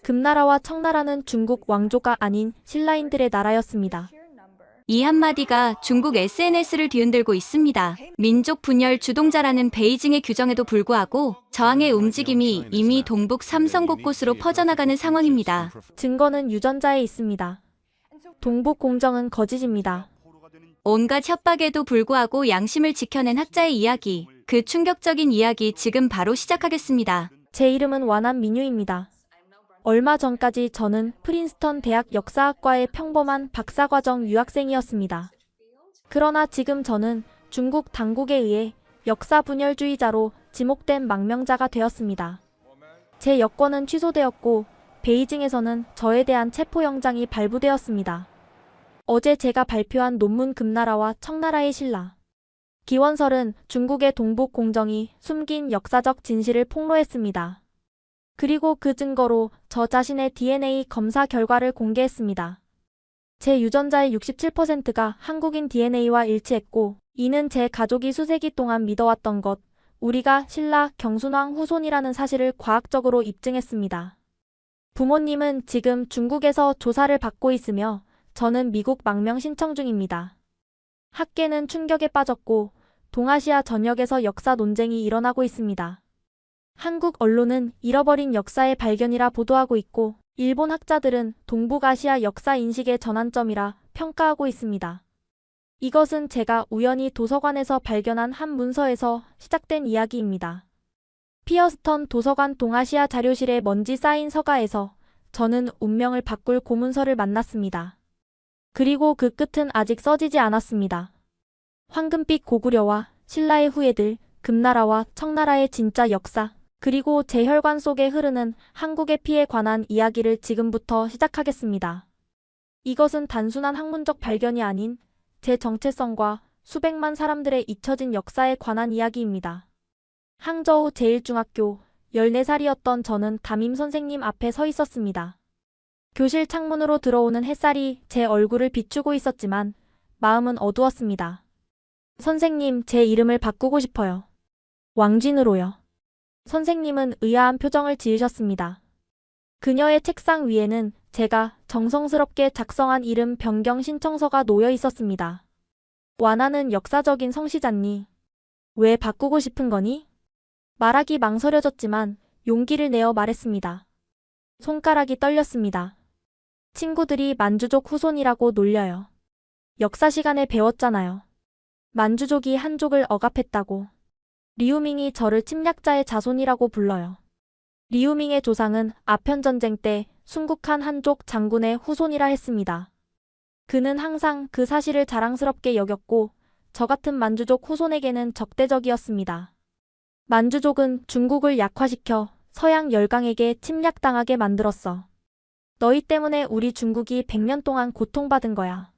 금나라와 청나라는 중국 왕조가 아닌 신라인들의 나라였습니다. 이 한마디가 중국 SNS를 뒤흔들고 있습니다. 민족 분열 주동자라는 베이징의 규정에도 불구하고 저항의 움직임이 이미 동북 삼성 곳곳으로 퍼져나가는 상황입니다. 증거는 유전자에 있습니다. 동북 공정은 거짓입니다. 온갖 협박에도 불구하고 양심을 지켜낸 학자의 이야기, 그 충격적인 이야기 지금 바로 시작하겠습니다. 제 이름은 완한 민유입니다. 얼마 전까지 저는 프린스턴 대학 역사학과의 평범한 박사과정 유학생이었습니다. 그러나 지금 저는 중국 당국에 의해 역사 분열주의자로 지목된 망명자가 되었습니다. 제 여권은 취소되었고 베이징에서는 저에 대한 체포영장이 발부되었습니다. 어제 제가 발표한 논문 금나라와 청나라의 신라. 기원설은 중국의 동북 공정이 숨긴 역사적 진실을 폭로했습니다. 그리고 그 증거로 저 자신의 DNA 검사 결과를 공개했습니다. 제 유전자의 67%가 한국인 DNA와 일치했고, 이는 제 가족이 수세기 동안 믿어왔던 것, 우리가 신라 경순왕 후손이라는 사실을 과학적으로 입증했습니다. 부모님은 지금 중국에서 조사를 받고 있으며 저는 미국 망명 신청 중입니다. 학계는 충격에 빠졌고 동아시아 전역에서 역사 논쟁이 일어나고 있습니다. 한국 언론은 잃어버린 역사의 발견이라 보도하고 있고 일본 학자들은 동북아시아 역사 인식의 전환점이라 평가하고 있습니다. 이것은 제가 우연히 도서관에서 발견한 한 문서에서 시작된 이야기입니다. 피어스턴 도서관 동아시아 자료실에 먼지 쌓인 서가에서 저는 운명을 바꿀 고문서를 만났습니다. 그리고 그 끝은 아직 써지지 않았습니다. 황금빛 고구려와 신라의 후예들, 금나라와 청나라의 진짜 역사, 그리고 제 혈관 속에 흐르는 한국의 피에 관한 이야기를 지금부터 시작하겠습니다. 이것은 단순한 학문적 발견이 아닌 제 정체성과 수백만 사람들의 잊혀진 역사에 관한 이야기입니다. 항저우 제1중학교 14살이었던 저는 담임 선생님 앞에 서 있었습니다. 교실 창문으로 들어오는 햇살이 제 얼굴을 비추고 있었지만 마음은 어두웠습니다. 선생님, 제 이름을 바꾸고 싶어요. 왕진으로요. 선생님은 의아한 표정을 지으셨습니다. 그녀의 책상 위에는 제가 정성스럽게 작성한 이름 변경 신청서가 놓여 있었습니다. 완화는 역사적인 성시잖니. 왜 바꾸고 싶은 거니? 말하기 망설여졌지만 용기를 내어 말했습니다. 손가락이 떨렸습니다. 친구들이 만주족 후손이라고 놀려요. 역사 시간에 배웠잖아요. 만주족이 한족을 억압했다고. 리우밍이 저를 침략자의 자손이라고 불러요. 리우밍의 조상은 아편전쟁 때 순국한 한족 장군의 후손이라 했습니다. 그는 항상 그 사실을 자랑스럽게 여겼고 저 같은 만주족 후손에게는 적대적이었습니다. 만주족은 중국을 약화시켜 서양 열강에게 침략당하게 만들었어. 너희 때문에 우리 중국이 100년 동안 고통받은 거야.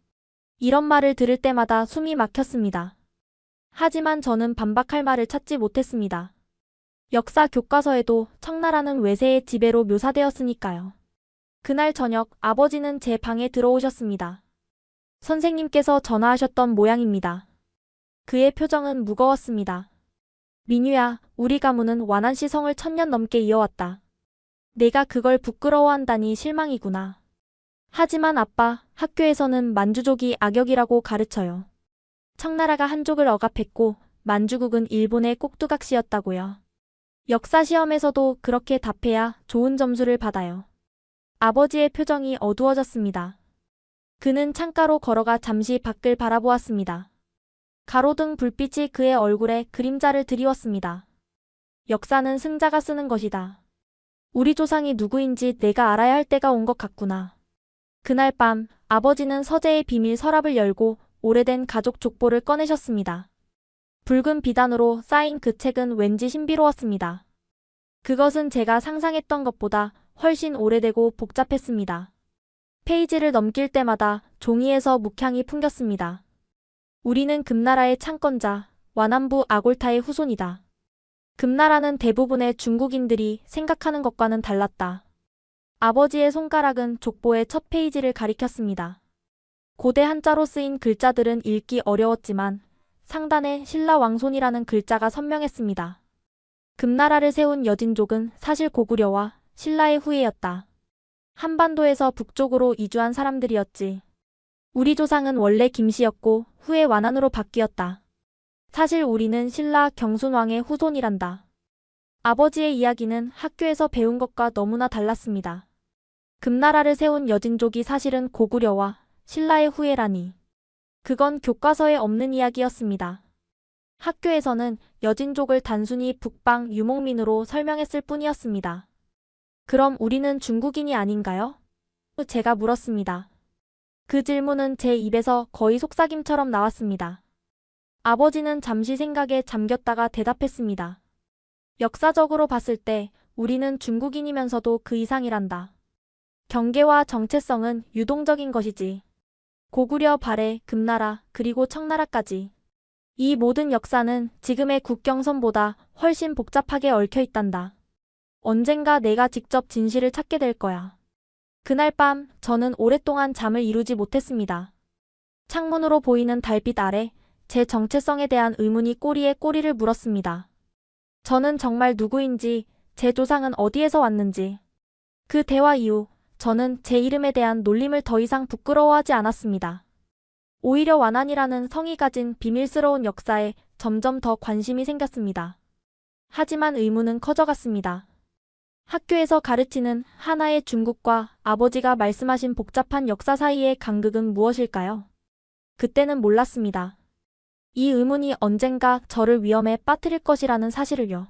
이런 말을 들을 때마다 숨이 막혔습니다. 하지만 저는 반박할 말을 찾지 못했습니다. 역사 교과서에도 청나라는 외세의 지배로 묘사되었으니까요. 그날 저녁 아버지는 제 방에 들어오셨습니다. 선생님께서 전화하셨던 모양입니다. 그의 표정은 무거웠습니다. 민유야, 우리 가문은 완한시 성을 1000년 넘게 이어왔다. 내가 그걸 부끄러워한다니 실망이구나. 하지만 아빠, 학교에서는 만주족이 악역이라고 가르쳐요. 청나라가 한족을 억압했고 만주국은 일본의 꼭두각시였다고요. 역사 시험에서도 그렇게 답해야 좋은 점수를 받아요. 아버지의 표정이 어두워졌습니다. 그는 창가로 걸어가 잠시 밖을 바라보았습니다. 가로등 불빛이 그의 얼굴에 그림자를 드리웠습니다. 역사는 승자가 쓰는 것이다. 우리 조상이 누구인지 내가 알아야 할 때가 온 것 같구나. 그날 밤 아버지는 서재의 비밀 서랍을 열고 오래된 가족 족보를 꺼내셨습니다. 붉은 비단으로 쌓인 그 책은 왠지 신비로웠습니다. 그것은 제가 상상했던 것보다 훨씬 오래되고 복잡했습니다. 페이지를 넘길 때마다 종이에서 묵향이 풍겼습니다. 우리는 금나라의 창건자, 완안부 아골타의 후손이다. 금나라는 대부분의 중국인들이 생각하는 것과는 달랐다. 아버지의 손가락은 족보의 첫 페이지를 가리켰습니다. 고대 한자로 쓰인 글자들은 읽기 어려웠지만 상단에 신라 왕손이라는 글자가 선명했습니다. 금나라를 세운 여진족은 사실 고구려와 신라의 후예였다. 한반도에서 북쪽으로 이주한 사람들이었지. 우리 조상은 원래 김씨였고 후에 완안으로 바뀌었다. 사실 우리는 신라 경순왕의 후손이란다. 아버지의 이야기는 학교에서 배운 것과 너무나 달랐습니다. 금나라를 세운 여진족이 사실은 고구려와 신라의 후예라니. 그건 교과서에 없는 이야기였습니다. 학교에서는 여진족을 단순히 북방 유목민으로 설명했을 뿐이었습니다. 그럼 우리는 중국인이 아닌가요? 제가 물었습니다. 그 질문은 제 입에서 거의 속삭임처럼 나왔습니다. 아버지는 잠시 생각에 잠겼다가 대답했습니다. 역사적으로 봤을 때 우리는 중국인이면서도 그 이상이란다. 경계와 정체성은 유동적인 것이지. 고구려, 발해, 금나라, 그리고 청나라까지. 이 모든 역사는 지금의 국경선보다 훨씬 복잡하게 얽혀 있단다. 언젠가 내가 직접 진실을 찾게 될 거야. 그날 밤 저는 오랫동안 잠을 이루지 못했습니다. 창문으로 보이는 달빛 아래 제 정체성에 대한 의문이 꼬리에 꼬리를 물었습니다. 저는 정말 누구인지, 제 조상은 어디에서 왔는지. 그 대화 이후 저는 제 이름에 대한 놀림을 더 이상 부끄러워하지 않았습니다. 오히려 완안이라는 성이 가진 비밀스러운 역사에 점점 더 관심이 생겼습니다. 하지만 의문은 커져갔습니다. 학교에서 가르치는 하나의 중국과 아버지가 말씀하신 복잡한 역사 사이의 간극은 무엇일까요? 그때는 몰랐습니다. 이 의문이 언젠가 저를 위험에 빠뜨릴 것이라는 사실을요.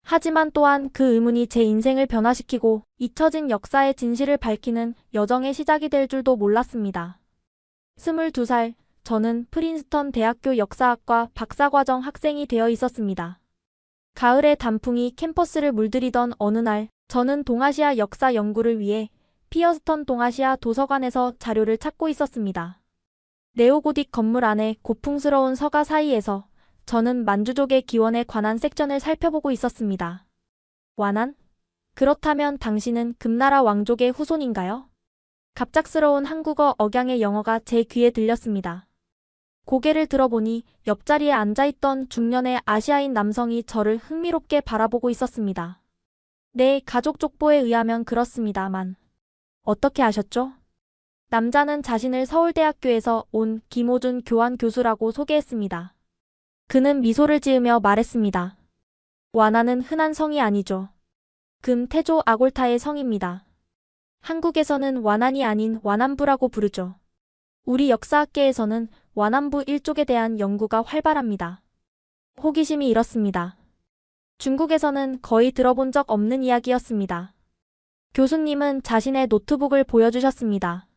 하지만 또한 그 의문이 제 인생을 변화시키고 잊혀진 역사의 진실을 밝히는 여정의 시작이 될 줄도 몰랐습니다. 22살, 저는 프린스턴 대학교 역사학과 박사과정 학생이 되어 있었습니다. 가을의 단풍이 캠퍼스를 물들이던 어느 날, 저는 동아시아 역사 연구를 위해 피어스턴 동아시아 도서관에서 자료를 찾고 있었습니다. 네오고딕 건물 안에 고풍스러운 서가 사이에서 저는 만주족의 기원에 관한 섹션을 살펴보고 있었습니다. 완안? 그렇다면 당신은 금나라 왕족의 후손인가요? 갑작스러운 한국어 억양의 영어가 제 귀에 들렸습니다. 고개를 들어보니 옆자리에 앉아있던 중년의 아시아인 남성이 저를 흥미롭게 바라보고 있었습니다. 네, 가족 족보에 의하면 그렇습니다만. 어떻게 아셨죠? 남자는 자신을 서울대학교에서 온 김호준 교환 교수라고 소개했습니다. 그는 미소를 지으며 말했습니다. 완안은 흔한 성이 아니죠. 금 태조 아골타의 성입니다. 한국에서는 완안이 아닌 완안부라고 부르죠. 우리 역사학계에서는 완안부 일족에 대한 연구가 활발합니다. 호기심이 일었습니다. 중국에서는 거의 들어본 적 없는 이야기였습니다. 교수님은 자신의 노트북을 보여주셨습니다.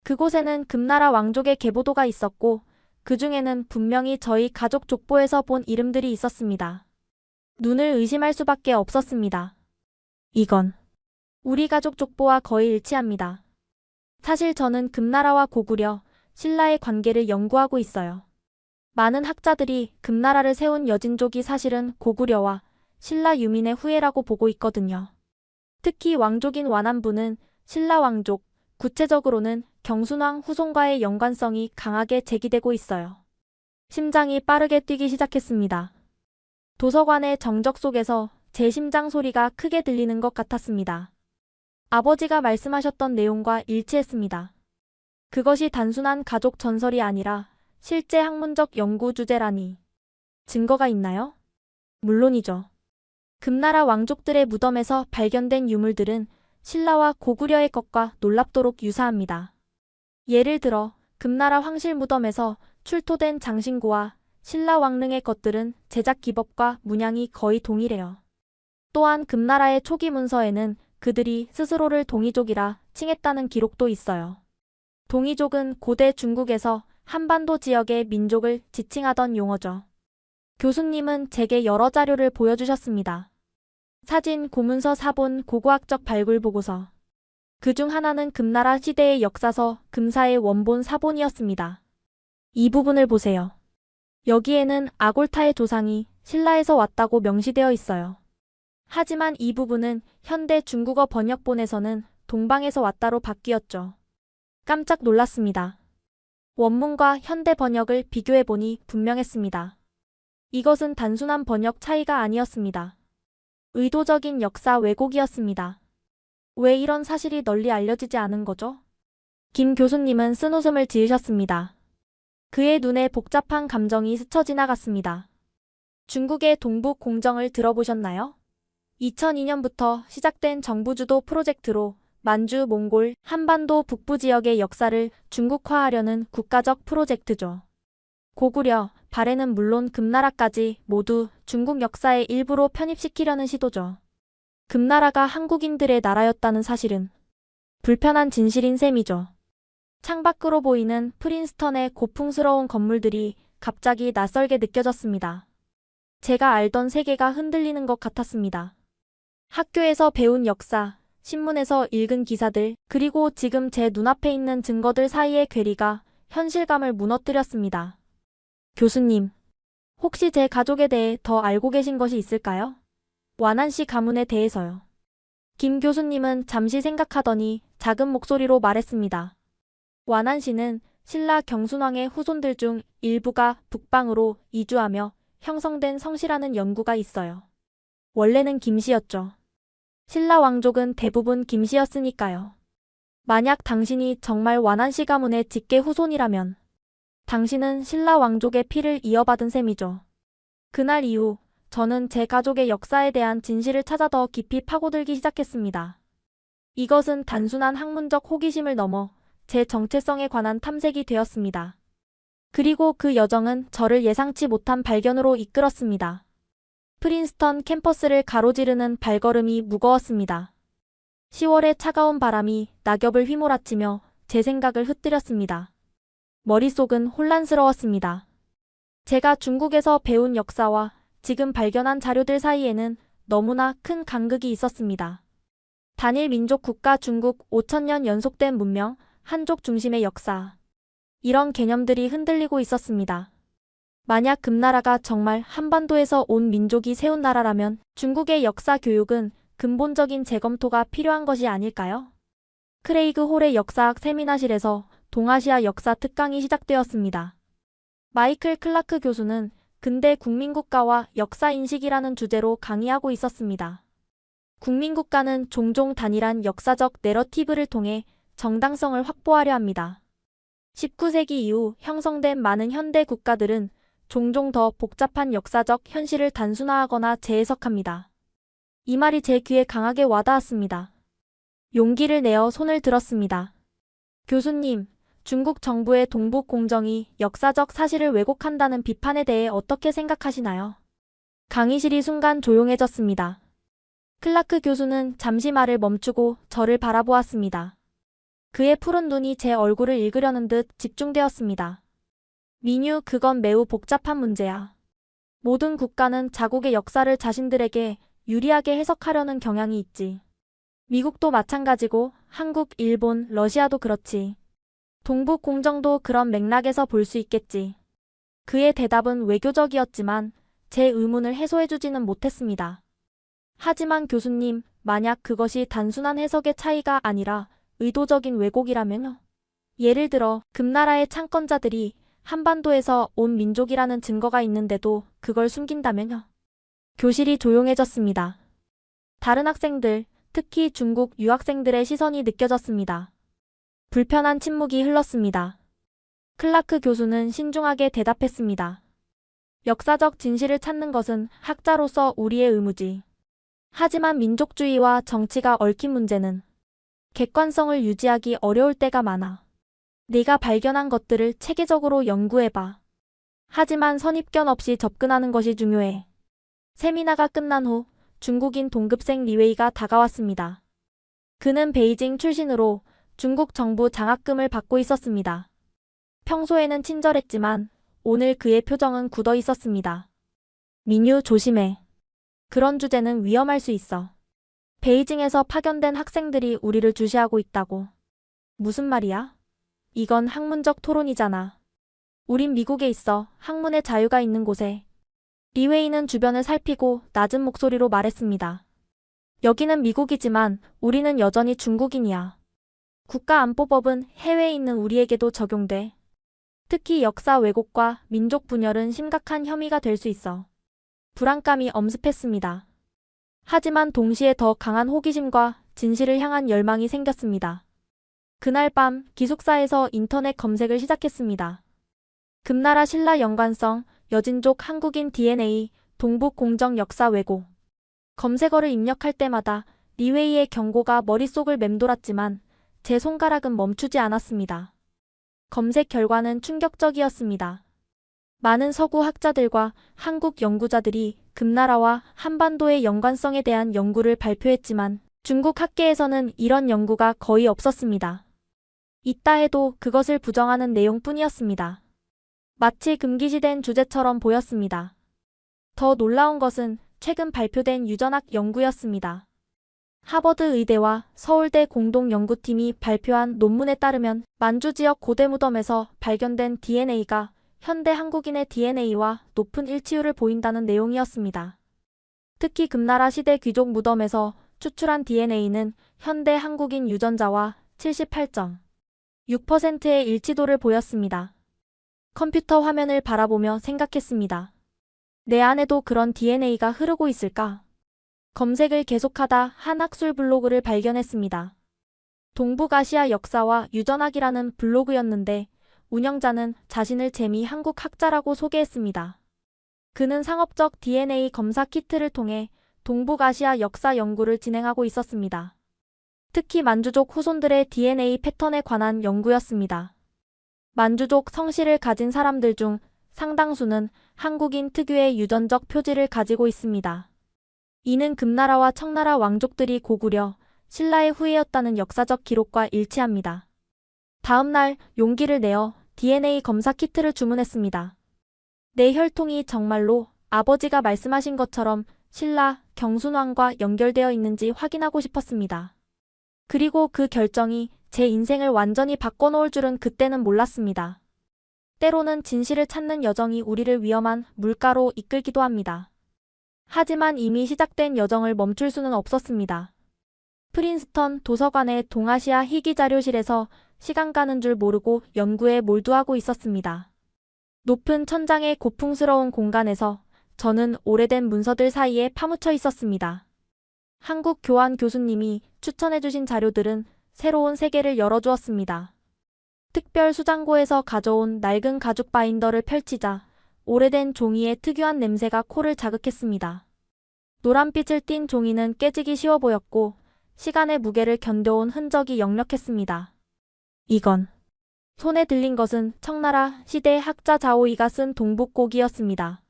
그곳에는 금나라 왕족의 계보도가 있었고 그 중에는 분명히 저희 가족 족보에서 본 이름들이 있었습니다. 눈을 의심할 수밖에 없었습니다. 이건 우리 가족 족보와 거의 일치합니다. 사실 저는 금나라와 고구려, 신라의 관계를 연구하고 있어요. 많은 학자들이 금나라를 세운 여진족이 사실은 고구려와 신라 유민의 후예라고 보고 있거든요. 특히 왕족인 완안부는 신라 왕족, 구체적으로는 경순왕 후손과의 연관성이 강하게 제기되고 있어요. 심장이 빠르게 뛰기 시작했습니다. 도서관의 정적 속에서 제 심장 소리가 크게 들리는 것 같았습니다. 아버지가 말씀하셨던 내용과 일치했습니다. 그것이 단순한 가족 전설이 아니라 실제 학문적 연구 주제라니. 증거가 있나요? 물론이죠. 금나라 왕족들의 무덤에서 발견된 유물들은 신라와 고구려의 것과 놀랍도록 유사합니다. 예를 들어 금나라 황실 무덤에서 출토된 장신구와 신라 왕릉의 것들은 제작 기법과 문양이 거의 동일해요. 또한 금나라의 초기 문서에는 그들이 스스로를 동이족이라 칭했다는 기록도 있어요. 동이족은 고대 중국에서 한반도 지역의 민족을 지칭하던 용어죠. 교수님은 제게 여러 자료를 보여주셨습니다. 사진, 고문서, 사본, 고고학적 발굴 보고서. 그중 하나는 금나라 시대의 역사서 금사의 원본 사본이었습니다. 이 부분을 보세요. 여기에는 아골타의 조상이 신라에서 왔다고 명시되어 있어요. 하지만 이 부분은 현대 중국어 번역본에서는 동방에서 왔다로 바뀌었죠. 깜짝 놀랐습니다. 원문과 현대 번역을 비교해보니 분명했습니다. 이것은 단순한 번역 차이가 아니었습니다. 의도적인 역사 왜곡이었습니다. 왜 이런 사실이 널리 알려지지 않은 거죠? 김 교수님은 쓴웃음을 지으셨습니다. 그의 눈에 복잡한 감정이 스쳐 지나갔습니다. 중국의 동북 공정을 들어보셨나요? 2002년부터 시작된 정부 주도 프로젝트로 만주, 몽골, 한반도 북부 지역의 역사를 중국화하려는 국가적 프로젝트죠. 고구려, 발해는 물론 금나라까지 모두 중국 역사의 일부로 편입시키려는 시도죠. 금나라가 한국인들의 나라였다는 사실은 불편한 진실인 셈이죠. 창밖으로 보이는 프린스턴의 고풍스러운 건물들이 갑자기 낯설게 느껴졌습니다. 제가 알던 세계가 흔들리는 것 같았습니다. 학교에서 배운 역사, 신문에서 읽은 기사들, 그리고 지금 제 눈앞에 있는 증거들 사이의 괴리가 현실감을 무너뜨렸습니다. 교수님, 혹시 제 가족에 대해 더 알고 계신 것이 있을까요? 완안씨 가문에 대해서요. 김 교수님은 잠시 생각하더니 작은 목소리로 말했습니다. 완안씨는 신라 경순왕의 후손들 중 일부가 북방으로 이주하며 형성된 성씨라는 연구가 있어요. 원래는 김씨였죠. 신라 왕족은 대부분 김씨였으니까요. 만약 당신이 정말 완안씨 가문의 직계 후손이라면 당신은 신라 왕족의 피를 이어받은 셈이죠. 그날 이후 저는 제 가족의 역사에 대한 진실을 찾아 더 깊이 파고들기 시작했습니다. 이것은 단순한 학문적 호기심을 넘어 제 정체성에 관한 탐색이 되었습니다. 그리고 그 여정은 저를 예상치 못한 발견으로 이끌었습니다. 프린스턴 캠퍼스를 가로지르는 발걸음이 무거웠습니다. 10월의 차가운 바람이 낙엽을 휘몰아치며 제 생각을 흩뜨렸습니다. 머릿속은 혼란스러웠습니다. 제가 중국에서 배운 역사와 지금 발견한 자료들 사이에는 너무나 큰 간극이 있었습니다. 단일 민족 국가 중국 5,000년 연속된 문명, 한족 중심의 역사. 이런 개념들이 흔들리고 있었습니다. 만약 금나라가 정말 한반도에서 온 민족이 세운 나라라면 중국의 역사 교육은 근본적인 재검토가 필요한 것이 아닐까요? 크레이그 홀의 역사학 세미나실에서 동아시아 역사 특강이 시작되었습니다. 마이클 클라크 교수는 근대 국민국가와 역사인식이라는 주제로 강의하고 있었습니다. 국민국가는 종종 단일한 역사적 내러티브를 통해 정당성을 확보하려 합니다. 19세기 이후 형성된 많은 현대 국가들은 종종 더 복잡한 역사적 현실을 단순화하거나 재해석합니다. 이 말이 제 귀에 강하게 와닿았습니다. 용기를 내어 손을 들었습니다. 교수님, 중국 정부의 동북 공정이 역사적 사실을 왜곡한다는 비판에 대해 어떻게 생각하시나요? 강의실이 순간 조용해졌습니다. 클라크 교수는 잠시 말을 멈추고 저를 바라보았습니다. 그의 푸른 눈이 제 얼굴을 읽으려는 듯 집중되었습니다. 민유, 그건 매우 복잡한 문제야. 모든 국가는 자국의 역사를 자신들에게 유리하게 해석하려는 경향이 있지. 미국도 마찬가지고 한국, 일본, 러시아도 그렇지. 동북 공정도 그런 맥락에서 볼 수 있겠지. 그의 대답은 외교적이었지만 제 의문을 해소해주지는 못했습니다. 하지만 교수님, 만약 그것이 단순한 해석의 차이가 아니라 의도적인 왜곡이라면요? 예를 들어 금나라의 창건자들이 한반도에서 온 민족이라는 증거가 있는데도 그걸 숨긴다면요? 교실이 조용해졌습니다. 다른 학생들, 특히 중국 유학생들의 시선이 느껴졌습니다. 불편한 침묵이 흘렀습니다. 클라크 교수는 신중하게 대답했습니다. 역사적 진실을 찾는 것은 학자로서 우리의 의무지. 하지만 민족주의와 정치가 얽힌 문제는 객관성을 유지하기 어려울 때가 많아. 네가 발견한 것들을 체계적으로 연구해봐. 하지만 선입견 없이 접근하는 것이 중요해. 세미나가 끝난 후 중국인 동급생 리웨이가 다가왔습니다. 그는 베이징 출신으로 중국 정부 장학금을 받고 있었습니다. 평소에는 친절했지만 오늘 그의 표정은 굳어 있었습니다. 민유, 조심해. 그런 주제는 위험할 수 있어. 베이징에서 파견된 학생들이 우리를 주시하고 있다고. 무슨 말이야? 이건 학문적 토론이잖아. 우린 미국에 있어. 학문의 자유가 있는 곳에. 리웨이는 주변을 살피고 낮은 목소리로 말했습니다. 여기는 미국이지만 우리는 여전히 중국인이야. 국가안보법은 해외에 있는 우리에게도 적용돼. 특히 역사 왜곡과 민족 분열은 심각한 혐의가 될 수 있어. 불안감이 엄습했습니다. 하지만 동시에 더 강한 호기심과 진실을 향한 열망이 생겼습니다. 그날 밤 기숙사에서 인터넷 검색을 시작했습니다. 금나라 신라 연관성, 여진족 한국인 DNA, 동북 공정 역사 왜곡. 검색어를 입력할 때마다 리웨이의 경고가 머릿속을 맴돌았지만 제 손가락은 멈추지 않았습니다. 검색 결과는 충격적이었습니다. 많은 서구 학자들과 한국 연구자들이 금나라와 한반도의 연관성에 대한 연구를 발표했지만 중국 학계에서는 이런 연구가 거의 없었습니다. 있다 해도 그것을 부정하는 내용뿐이었습니다. 마치 금기시된 주제처럼 보였습니다. 더 놀라운 것은 최근 발표된 유전학 연구였습니다. 하버드 의대와 서울대 공동연구팀이 발표한 논문에 따르면 만주 지역 고대 무덤에서 발견된 DNA가 현대 한국인의 DNA와 높은 일치율을 보인다는 내용이었습니다. 특히 금나라 시대 귀족 무덤에서 추출한 DNA는 현대 한국인 유전자와 78.6%의 일치도를 보였습니다. 컴퓨터 화면을 바라보며 생각했습니다. 내 안에도 그런 DNA가 흐르고 있을까? 검색을 계속하다 한 학술 블로그를 발견했습니다. 동북아시아 역사와 유전학이라는 블로그였는데 운영자는 자신을 재미 한국 학자라고 소개했습니다. 그는 상업적 DNA 검사 키트를 통해 동북아시아 역사 연구를 진행하고 있었습니다. 특히 만주족 후손들의 DNA 패턴에 관한 연구였습니다. 만주족 성씨를 가진 사람들 중 상당수는 한국인 특유의 유전적 표지를 가지고 있습니다. 이는 금나라와 청나라 왕족들이 고구려, 신라의 후예였다는 역사적 기록과 일치합니다. 다음 날 용기를 내어 DNA 검사 키트를 주문했습니다. 내 혈통이 정말로 아버지가 말씀하신 것처럼 신라, 경순왕과 연결되어 있는지 확인하고 싶었습니다. 그리고 그 결정이 제 인생을 완전히 바꿔놓을 줄은 그때는 몰랐습니다. 때로는 진실을 찾는 여정이 우리를 위험한 물가로 이끌기도 합니다. 하지만 이미 시작된 여정을 멈출 수는 없었습니다. 프린스턴 도서관의 동아시아 희귀자료실에서 시간 가는 줄 모르고 연구에 몰두하고 있었습니다. 높은 천장의 고풍스러운 공간에서 저는 오래된 문서들 사이에 파묻혀 있었습니다. 한국 교환 교수님이 추천해주신 자료들은 새로운 세계를 열어주었습니다. 특별 수장고에서 가져온 낡은 가죽 바인더를 펼치자 오래된 종이의 특유한 냄새가 코를 자극했습니다. 노란빛을 띤 종이는 깨지기 쉬워 보였고 시간의 무게를 견뎌온 흔적이 역력했습니다. 이건 손에 들린 것은 청나라 시대 학자 자오이가 쓴 동북곡이었습니다.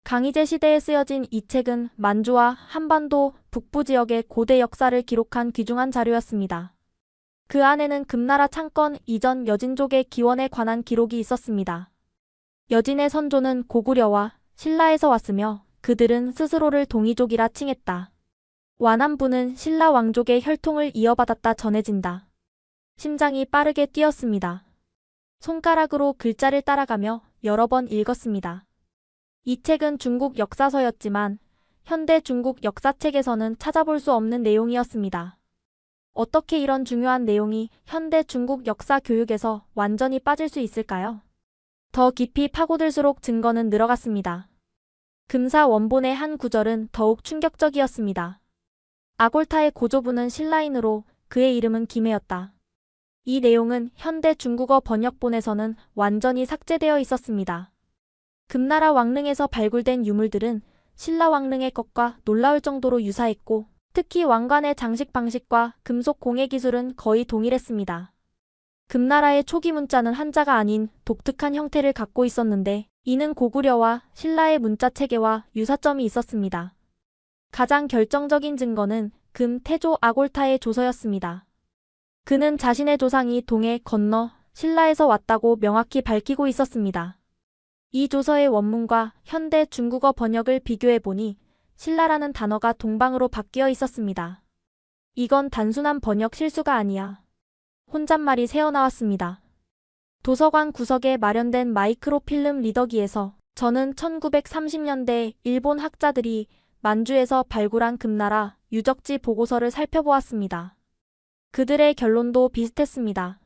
강희제 시대에 쓰여진 이 책은 만주와 한반도 북부 지역의 고대 역사를 기록한 귀중한 자료였습니다. 그 안에는 금나라 창건 이전 여진족의 기원에 관한 기록이 있었습니다. 여진의 선조는 고구려와 신라에서 왔으며 그들은 스스로를 동이족이라 칭했다. 완안부는 신라 왕족의 혈통을 이어받았다 전해진다. 심장이 빠르게 뛰었습니다. 손가락으로 글자를 따라가며 여러 번 읽었습니다. 이 책은 중국 역사서였지만 현대 중국 역사책에서는 찾아볼 수 없는 내용이었습니다. 어떻게 이런 중요한 내용이 현대 중국 역사 교육에서 완전히 빠질 수 있을까요? 더 깊이 파고들수록 증거는 늘어갔습니다. 금사 원본의 한 구절은 더욱 충격적이었습니다. 아골타의 고조부는 신라인으로 그의 이름은 김해였다. 이 내용은 현대 중국어 번역본에서는 완전히 삭제되어 있었습니다. 금나라 왕릉에서 발굴된 유물들은 신라 왕릉의 것과 놀라울 정도로 유사했고 특히 왕관의 장식 방식과 금속 공예 기술은 거의 동일했습니다. 금나라의 초기 문자는 한자가 아닌 독특한 형태를 갖고 있었는데 이는 고구려와 신라의 문자 체계와 유사점이 있었습니다. 가장 결정적인 증거는 금 태조 아골타의 조서였습니다. 그는 자신의 조상이 동해 건너 신라에서 왔다고 명확히 밝히고 있었습니다. 이 조서의 원문과 현대 중국어 번역을 비교해보니 신라라는 단어가 동방으로 바뀌어 있었습니다. 이건 단순한 번역 실수가 아니야. 혼잣말이 새어나왔습니다. 도서관 구석에 마련된 마이크로필름 리더기에서 저는 1930년대 일본 학자들이 만주에서 발굴한 금나라 유적지 보고서를 살펴보았습니다. 그들의 결론도 비슷했습니다.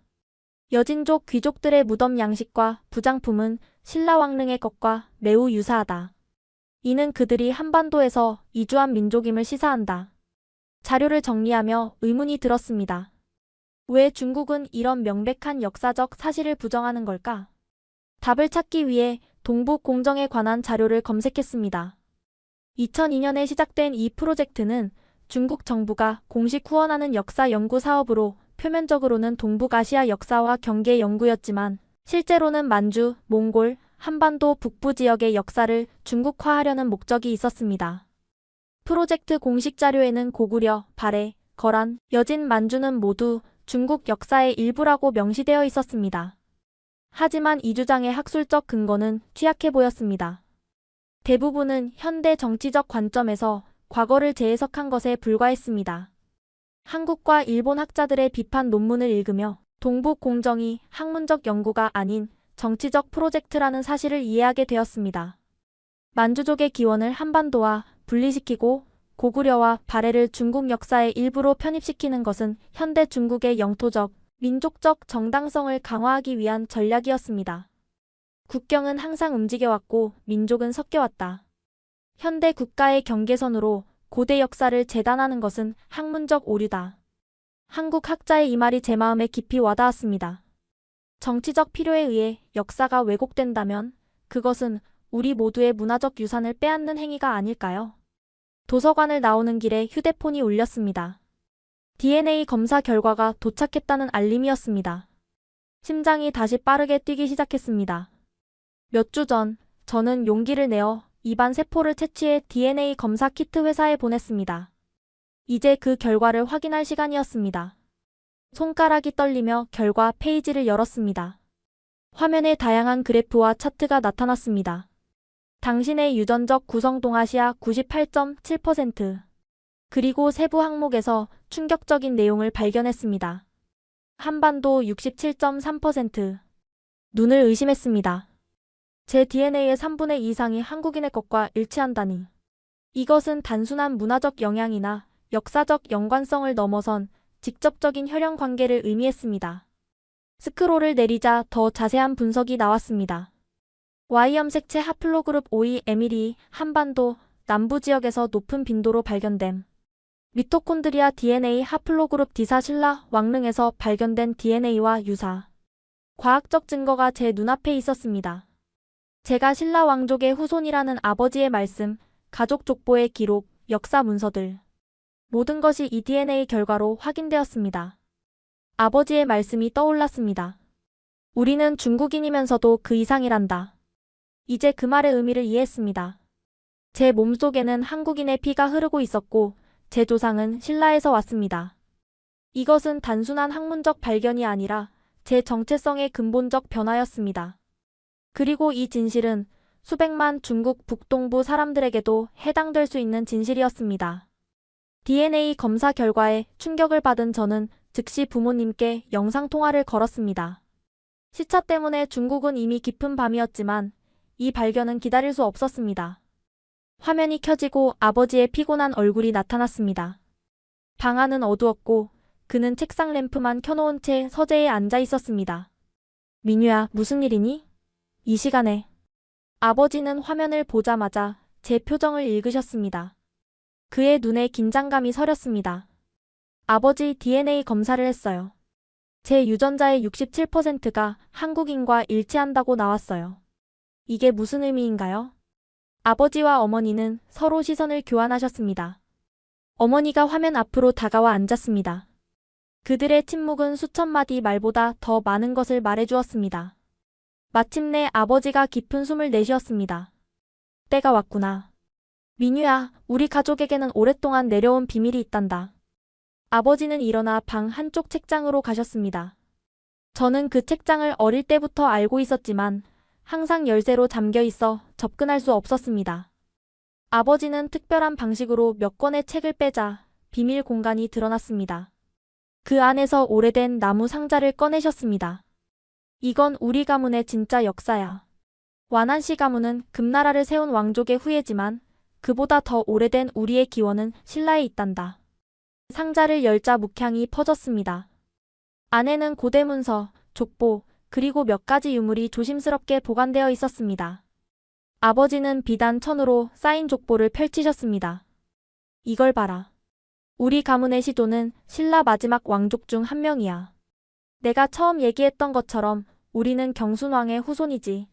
여진족 귀족들의 무덤 양식과 부장품은 신라 왕릉의 것과 매우 유사하다. 이는 그들이 한반도에서 이주한 민족임을 시사한다. 자료를 정리하며 의문이 들었습니다. 왜 중국은 이런 명백한 역사적 사실을 부정하는 걸까? 답을 찾기 위해 동북 공정에 관한 자료를 검색했습니다. 2002년에 시작된 이 프로젝트는 중국 정부가 공식 후원하는 역사 연구 사업으로 표면적으로는 동북아시아 역사와 경계 연구였지만 실제로는 만주, 몽골, 한반도 북부 지역의 역사를 중국화하려는 목적이 있었습니다. 프로젝트 공식 자료에는 고구려, 발해, 거란, 여진, 만주는 모두 중국 역사의 일부라고 명시되어 있었습니다. 하지만 이 주장의 학술적 근거는 취약해 보였습니다. 대부분은 현대 정치적 관점에서 과거를 재해석한 것에 불과했습니다. 한국과 일본 학자들의 비판 논문을 읽으며 동북 공정이 학문적 연구가 아닌 정치적 프로젝트라는 사실을 이해하게 되었습니다. 만주족의 기원을 한반도와 분리시키고 고구려와 발해를 중국 역사의 일부로 편입시키는 것은 현대 중국의 영토적, 민족적 정당성을 강화하기 위한 전략이었습니다. 국경은 항상 움직여왔고 민족은 섞여왔다. 현대 국가의 경계선으로 고대 역사를 재단하는 것은 학문적 오류다. 한국 학자의 이 말이 제 마음에 깊이 와닿았습니다. 정치적 필요에 의해 역사가 왜곡된다면 그것은 우리 모두의 문화적 유산을 빼앗는 행위가 아닐까요? 도서관을 나오는 길에 휴대폰이 울렸습니다. DNA 검사 결과가 도착했다는 알림이었습니다. 심장이 다시 빠르게 뛰기 시작했습니다. 몇 주 전, 저는 용기를 내어 입안 세포를 채취해 DNA 검사 키트 회사에 보냈습니다. 이제 그 결과를 확인할 시간이었습니다. 손가락이 떨리며 결과 페이지를 열었습니다. 화면에 다양한 그래프와 차트가 나타났습니다. 당신의 유전적 구성 동아시아 98.7%, 그리고 세부 항목에서 충격적인 내용을 발견했습니다. 한반도 67.3%. 눈을 의심했습니다. 제 DNA의 3분의 2 이상이 한국인의 것과 일치한다니. 이것은 단순한 문화적 영향이나 역사적 연관성을 넘어선 직접적인 혈연 관계를 의미했습니다. 스크롤을 내리자 더 자세한 분석이 나왔습니다. Y염색체 하플로그룹 5이 에미리, 한반도, 남부 지역에서 높은 빈도로 발견됨. 미토콘드리아 DNA 하플로그룹 D사 신라 왕릉에서 발견된 DNA와 유사. 과학적 증거가 제 눈앞에 있었습니다. 제가 신라 왕족의 후손이라는 아버지의 말씀, 가족 족보의 기록, 역사 문서들. 모든 것이 이 DNA 결과로 확인되었습니다. 아버지의 말씀이 떠올랐습니다. 우리는 중국인이면서도 그 이상이란다. 이제 그 말의 의미를 이해했습니다. 제 몸속에는 한국인의 피가 흐르고 있었고 제 조상은 신라에서 왔습니다. 이것은 단순한 학문적 발견이 아니라 제 정체성의 근본적 변화였습니다. 그리고 이 진실은 수백만 중국 북동부 사람들에게도 해당될 수 있는 진실이었습니다. DNA 검사 결과에 충격을 받은 저는 즉시 부모님께 영상통화를 걸었습니다. 시차 때문에 중국은 이미 깊은 밤이었지만 이 발견은 기다릴 수 없었습니다. 화면이 켜지고 아버지의 피곤한 얼굴이 나타났습니다. 방 안은 어두웠고 그는 책상 램프만 켜놓은 채 서재에 앉아 있었습니다. 민유야, 무슨 일이니? 이 시간에. 아버지는 화면을 보자마자 제 표정을 읽으셨습니다. 그의 눈에 긴장감이 서렸습니다. 아버지 DNA 검사를 했어요. 제 유전자의 67%가 한국인과 일치한다고 나왔어요. 이게 무슨 의미인가요? 아버지와 어머니는 서로 시선을 교환하셨습니다. 어머니가 화면 앞으로 다가와 앉았습니다. 그들의 침묵은 수천 마디 말보다 더 많은 것을 말해주었습니다. 마침내 아버지가 깊은 숨을 내쉬었습니다. 때가 왔구나. 민유야, 우리 가족에게는 오랫동안 내려온 비밀이 있단다. 아버지는 일어나 방 한쪽 책장으로 가셨습니다. 저는 그 책장을 어릴 때부터 알고 있었지만 항상 열쇠로 잠겨 있어 접근할 수 없었습니다. 아버지는 특별한 방식으로 몇 권의 책을 빼자 비밀 공간이 드러났습니다. 그 안에서 오래된 나무 상자를 꺼내셨습니다. 이건 우리 가문의 진짜 역사야. 완한시 가문은 금나라를 세운 왕족의 후예지만 그보다 더 오래된 우리의 기원은 신라에 있단다. 상자를 열자 묵향이 퍼졌습니다. 안에는 고대 문서, 족보, 그리고 몇 가지 유물이 조심스럽게 보관되어 있었습니다. 아버지는 비단 천으로 쌓인 족보를 펼치셨습니다. 이걸 봐라. 우리 가문의 시조는 신라 마지막 왕족 중 한 명이야. 내가 처음 얘기했던 것처럼 우리는 경순왕의 후손이지.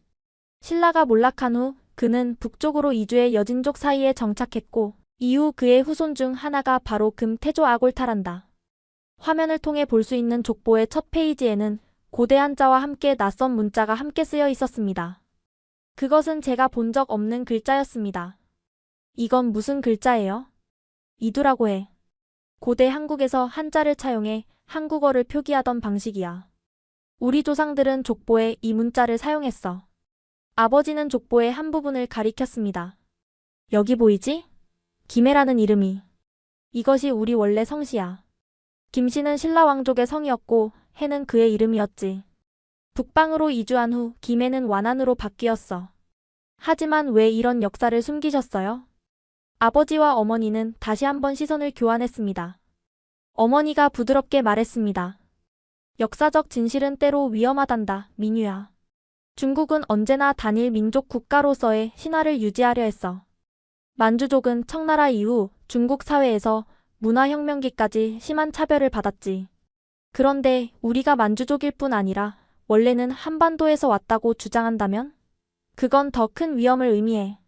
신라가 몰락한 후 그는 북쪽으로 이주해 여진족 사이에 정착했고 이후 그의 후손 중 하나가 바로 금태조 아골타란다. 화면을 통해 볼 수 있는 족보의 첫 페이지에는 고대 한자와 함께 낯선 문자가 함께 쓰여 있었습니다. 그것은 제가 본 적 없는 글자였습니다. 이건 무슨 글자예요? 이두라고 해. 고대 한국에서 한자를 차용해 한국어를 표기하던 방식이야. 우리 조상들은 족보에 이 문자를 사용했어. 아버지는 족보의 한 부분을 가리켰습니다. 여기 보이지? 김해라는 이름이. 이것이 우리 원래 성씨야. 김씨는 신라 왕족의 성이었고 해는 그의 이름이었지. 북방으로 이주한 후 김해는 완안으로 바뀌었어. 하지만 왜 이런 역사를 숨기셨어요? 아버지와 어머니는 다시 한번 시선을 교환했습니다. 어머니가 부드럽게 말했습니다. 역사적 진실은 때로 위험하단다, 민유야. 중국은 언제나 단일 민족 국가로서의 신화를 유지하려 했어. 만주족은 청나라 이후 중국 사회에서 문화혁명기까지 심한 차별을 받았지. 그런데 우리가 만주족일 뿐 아니라 원래는 한반도에서 왔다고 주장한다면? 그건 더 큰 위험을 의미해.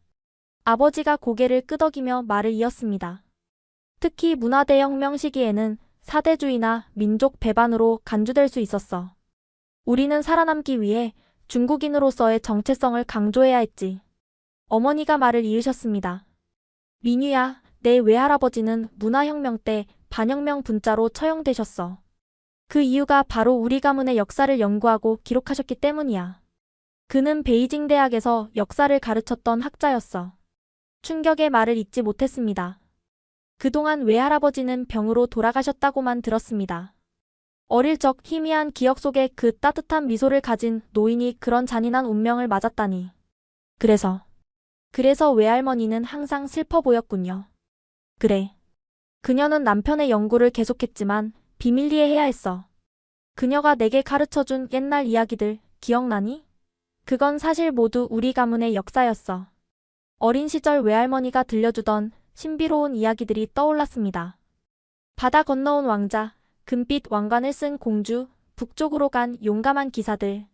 아버지가 고개를 끄덕이며 말을 이었습니다. 특히 문화대혁명 시기에는 사대주의나 민족 배반으로 간주될 수 있었어. 우리는 살아남기 위해 중국인으로서의 정체성을 강조해야 했지. 어머니가 말을 이으셨습니다. 민유야, 내 외할아버지는 문화혁명 때 반혁명 분자로 처형되셨어. 그 이유가 바로 우리 가문의 역사를 연구하고 기록하셨기 때문이야. 그는 베이징 대학에서 역사를 가르쳤던 학자였어. 충격의 말을 잇지 못했습니다. 그동안 외할아버지는 병으로 돌아가셨다고만 들었습니다. 어릴 적 희미한 기억 속에 그 따뜻한 미소를 가진 노인이 그런 잔인한 운명을 맞았다니. 그래서 외할머니는 항상 슬퍼 보였군요. 그래. 그녀는 남편의 연구를 계속했지만 비밀리에 해야 했어. 그녀가 내게 가르쳐준 옛날 이야기들 기억나니? 그건 사실 모두 우리 가문의 역사였어. 어린 시절 외할머니가 들려주던 신비로운 이야기들이 떠올랐습니다. 바다 건너온 왕자, 금빛 왕관을 쓴 공주, 북쪽으로 간 용감한 기사들.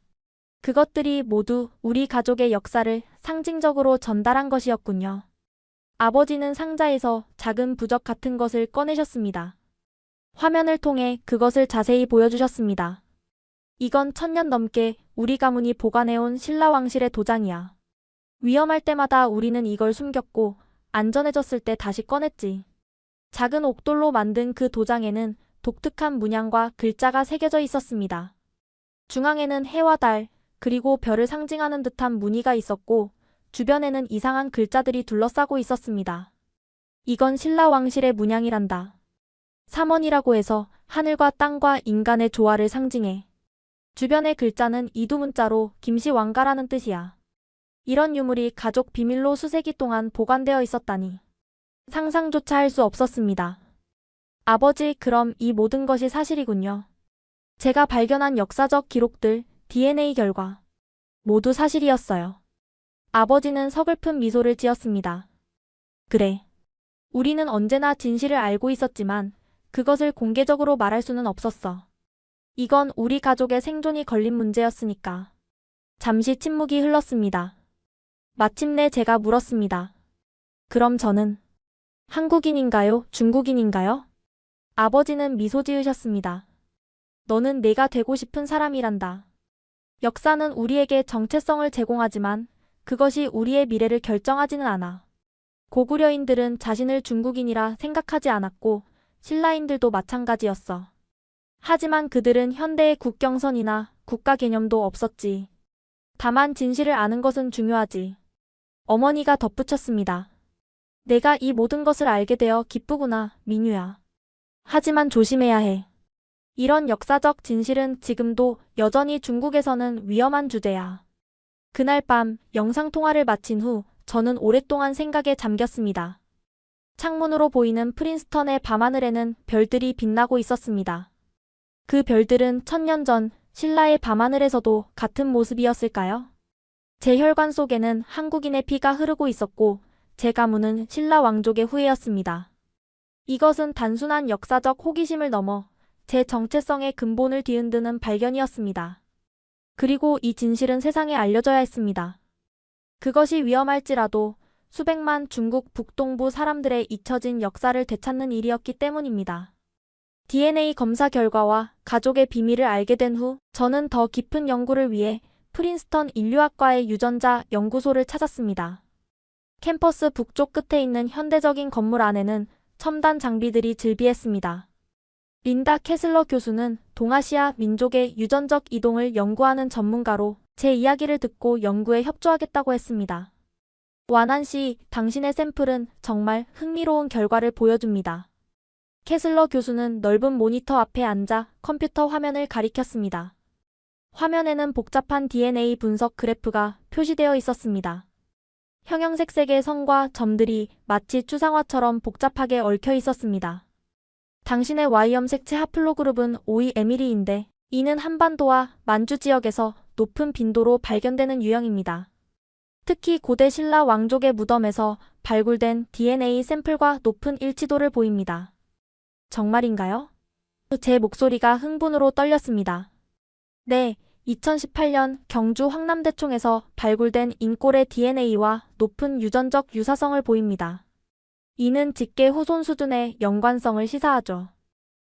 그것들이 모두 우리 가족의 역사를 상징적으로 전달한 것이었군요. 아버지는 상자에서 작은 부적 같은 것을 꺼내셨습니다. 화면을 통해 그것을 자세히 보여주셨습니다. 이건 1000년 넘게 우리 가문이 보관해온 신라 왕실의 도장이야. 위험할 때마다 우리는 이걸 숨겼고 안전해졌을 때 다시 꺼냈지. 작은 옥돌로 만든 그 도장에는 독특한 문양과 글자가 새겨져 있었습니다. 중앙에는 해와 달, 그리고 별을 상징하는 듯한 무늬가 있었고 주변에는 이상한 글자들이 둘러싸고 있었습니다. 이건 신라 왕실의 문양이란다. 삼원이라고 해서 하늘과 땅과 인간의 조화를 상징해. 주변의 글자는 이두문자로 김씨 왕가라는 뜻이야. 이런 유물이 가족 비밀로 수세기 동안 보관되어 있었다니. 상상조차 할 수 없었습니다. 아버지, 그럼 이 모든 것이 사실이군요. 제가 발견한 역사적 기록들, DNA 결과. 모두 사실이었어요. 아버지는 서글픈 미소를 지었습니다. 그래. 우리는 언제나 진실을 알고 있었지만 그것을 공개적으로 말할 수는 없었어. 이건 우리 가족의 생존이 걸린 문제였으니까. 잠시 침묵이 흘렀습니다. 마침내 제가 물었습니다. 그럼 저는 한국인인가요? 중국인인가요? 아버지는 미소 지으셨습니다. 너는 내가 되고 싶은 사람이란다. 역사는 우리에게 정체성을 제공하지만 그것이 우리의 미래를 결정하지는 않아. 고구려인들은 자신을 중국인이라 생각하지 않았고 신라인들도 마찬가지였어. 하지만 그들은 현대의 국경선이나 국가 개념도 없었지. 다만 진실을 아는 것은 중요하지. 어머니가 덧붙였습니다. 내가 이 모든 것을 알게 되어 기쁘구나, 민유야. 하지만 조심해야 해. 이런 역사적 진실은 지금도 여전히 중국에서는 위험한 주제야. 그날 밤 영상통화를 마친 후 저는 오랫동안 생각에 잠겼습니다. 창문으로 보이는 프린스턴의 밤하늘에는 별들이 빛나고 있었습니다. 그 별들은 1000년 전 신라의 밤하늘에서도 같은 모습이었을까요? 제 혈관 속에는 한국인의 피가 흐르고 있었고 제 가문은 신라 왕족의 후예였습니다. 이것은 단순한 역사적 호기심을 넘어 제 정체성의 근본을 뒤흔드는 발견이었습니다. 그리고 이 진실은 세상에 알려져야 했습니다. 그것이 위험할지라도 수백만 중국 북동부 사람들의 잊혀진 역사를 되찾는 일이었기 때문입니다. DNA 검사 결과와 가족의 비밀을 알게 된 후 저는 더 깊은 연구를 위해 프린스턴 인류학과의 유전자 연구소를 찾았습니다. 캠퍼스 북쪽 끝에 있는 현대적인 건물 안에는 첨단 장비들이 즐비했습니다. 린다 캐슬러 교수는 동아시아 민족의 유전적 이동을 연구하는 전문가로 제 이야기를 듣고 연구에 협조하겠다고 했습니다. 완한 씨, 당신의 샘플은 정말 흥미로운 결과를 보여줍니다. 캐슬러 교수는 넓은 모니터 앞에 앉아 컴퓨터 화면을 가리켰습니다. 화면에는 복잡한 DNA 분석 그래프가 표시되어 있었습니다. 형형색색의 선과 점들이 마치 추상화처럼 복잡하게 얽혀 있었습니다. 당신의 Y염색체 하플로그룹은 52에미리인데 이는 한반도와 만주 지역에서 높은 빈도로 발견되는 유형입니다. 특히 고대 신라 왕족의 무덤에서 발굴된 DNA 샘플과 높은 일치도를 보입니다. 정말인가요? 제 목소리가 흥분으로 떨렸습니다. 네, 2018년 경주 황남대총에서 발굴된 인골의 DNA와 높은 유전적 유사성을 보입니다. 이는 직계 후손 수준의 연관성을 시사하죠.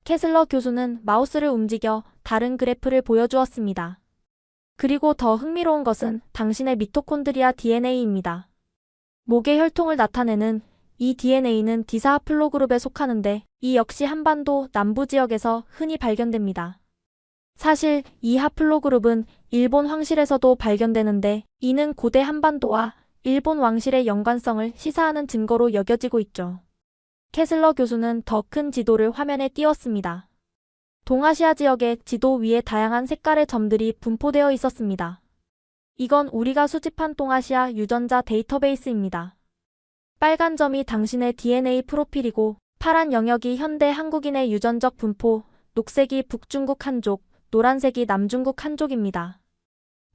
캐슬러 교수는 마우스를 움직여 다른 그래프를 보여주었습니다. 그리고 더 흥미로운 것은 당신의 미토콘드리아 DNA입니다. 목의 혈통을 나타내는 이 DNA는 디사 하플로그룹에 속하는데 이 역시 한반도 남부 지역에서 흔히 발견됩니다. 사실 이 하플로그룹은 일본 황실에서도 발견되는데 이는 고대 한반도와 일본 왕실의 연관성을 시사하는 증거로 여겨지고 있죠. 캐슬러 교수는 더 큰 지도를 화면에 띄웠습니다. 동아시아 지역의 지도 위에 다양한 색깔의 점들이 분포되어 있었습니다. 이건 우리가 수집한 동아시아 유전자 데이터베이스입니다. 빨간 점이 당신의 DNA 프로필이고 파란 영역이 현대 한국인의 유전적 분포, 녹색이 북중국 한족, 노란색이 남중국 한족입니다.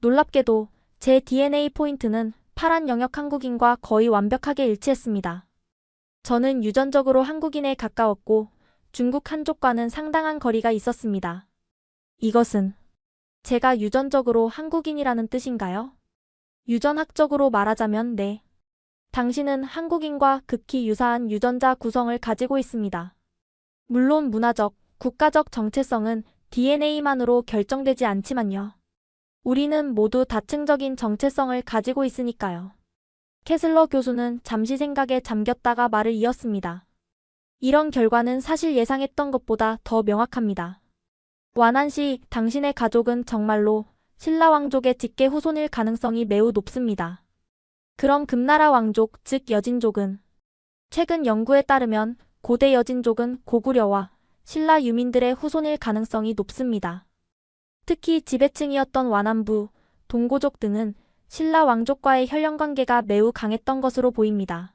놀랍게도 제 DNA 포인트는 파란 영역 한국인과 거의 완벽하게 일치했습니다. 저는 유전적으로 한국인에 가까웠고 중국 한족과는 상당한 거리가 있었습니다. 이것은 제가 유전적으로 한국인이라는 뜻인가요? 유전학적으로 말하자면 네. 당신은 한국인과 극히 유사한 유전자 구성을 가지고 있습니다. 물론 문화적, 국가적 정체성은 DNA만으로 결정되지 않지만요. 우리는 모두 다층적인 정체성을 가지고 있으니까요. 캐슬러 교수는 잠시 생각에 잠겼다가 말을 이었습니다. 이런 결과는 사실 예상했던 것보다 더 명확합니다. 완한 씨, 당신의 가족은 정말로 신라 왕족의 직계 후손일 가능성이 매우 높습니다. 그럼 금나라 왕족, 즉 여진족은? 최근 연구에 따르면 고대 여진족은 고구려와 신라 유민들의 후손일 가능성이 높습니다. 특히 지배층이었던 완안부, 동고족 등은 신라 왕족과의 혈연관계가 매우 강했던 것으로 보입니다.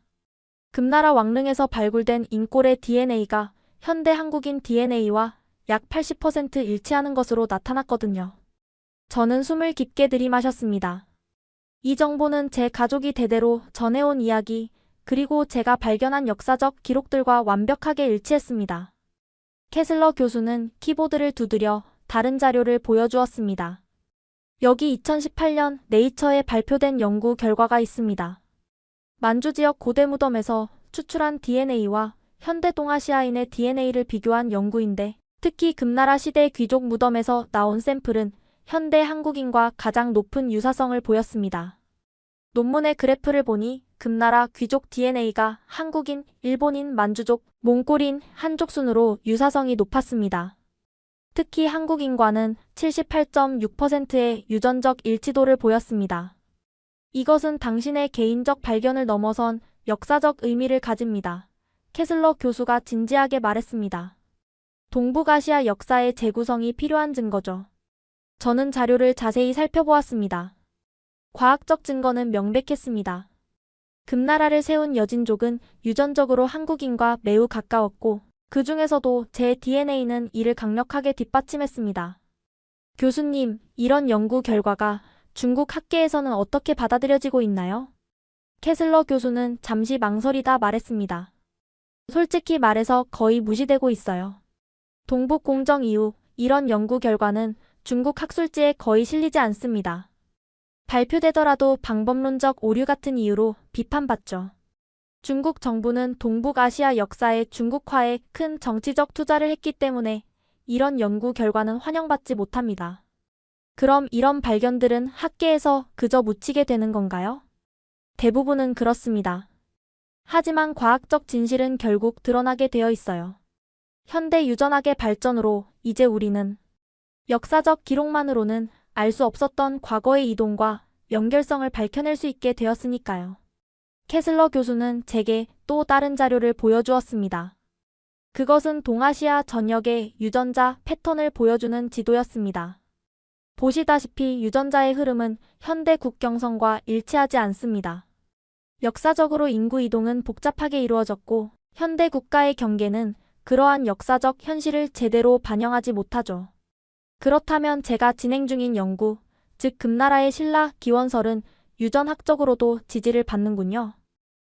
금나라 왕릉에서 발굴된 인골의 DNA가 현대 한국인 DNA와 약 80% 일치하는 것으로 나타났거든요. 저는 숨을 깊게 들이마셨습니다. 이 정보는 제 가족이 대대로 전해온 이야기, 그리고 제가 발견한 역사적 기록들과 완벽하게 일치했습니다. 캐슬러 교수는 키보드를 두드려 다른 자료를 보여주었습니다. 여기 2018년 네이처에 발표된 연구 결과가 있습니다. 만주 지역 고대 무덤에서 추출한 DNA와 현대 동아시아인의 DNA를 비교한 연구인데 특히 금나라 시대 귀족 무덤에서 나온 샘플은 현대 한국인과 가장 높은 유사성을 보였습니다. 논문의 그래프를 보니 금나라 귀족 DNA가 한국인, 일본인, 만주족, 몽골인, 한족 순으로 유사성이 높았습니다. 특히 한국인과는 78.6%의 유전적 일치도를 보였습니다. 이것은 당신의 개인적 발견을 넘어선 역사적 의미를 가집니다. 캐슬러 교수가 진지하게 말했습니다. 동북아시아 역사의 재구성이 필요한 증거죠. 저는 자료를 자세히 살펴보았습니다. 과학적 증거는 명백했습니다. 금나라를 세운 여진족은 유전적으로 한국인과 매우 가까웠고 그 중에서도 제 DNA는 이를 강력하게 뒷받침했습니다. 교수님, 이런 연구 결과가 중국 학계에서는 어떻게 받아들여지고 있나요? 캐슬러 교수는 잠시 망설이다 말했습니다. 솔직히 말해서 거의 무시되고 있어요. 동북공정 이후 이런 연구 결과는 중국 학술지에 거의 실리지 않습니다. 발표되더라도 방법론적 오류 같은 이유로 비판받죠. 중국 정부는 동북아시아 역사의 중국화에 큰 정치적 투자를 했기 때문에 이런 연구 결과는 환영받지 못합니다. 그럼 이런 발견들은 학계에서 그저 묻히게 되는 건가요? 대부분은 그렇습니다. 하지만 과학적 진실은 결국 드러나게 되어 있어요. 현대 유전학의 발전으로 이제 우리는 역사적 기록만으로는 알 수 없었던 과거의 이동과 연결성을 밝혀낼 수 있게 되었으니까요. 캐슬러 교수는 제게 또 다른 자료를 보여주었습니다. 그것은 동아시아 전역의 유전자 패턴을 보여주는 지도였습니다. 보시다시피 유전자의 흐름은 현대 국경선과 일치하지 않습니다. 역사적으로 인구 이동은 복잡하게 이루어졌고 현대 국가의 경계는 그러한 역사적 현실을 제대로 반영하지 못하죠. 그렇다면 제가 진행 중인 연구, 즉 금나라의 신라 기원설은 유전학적으로도 지지를 받는군요.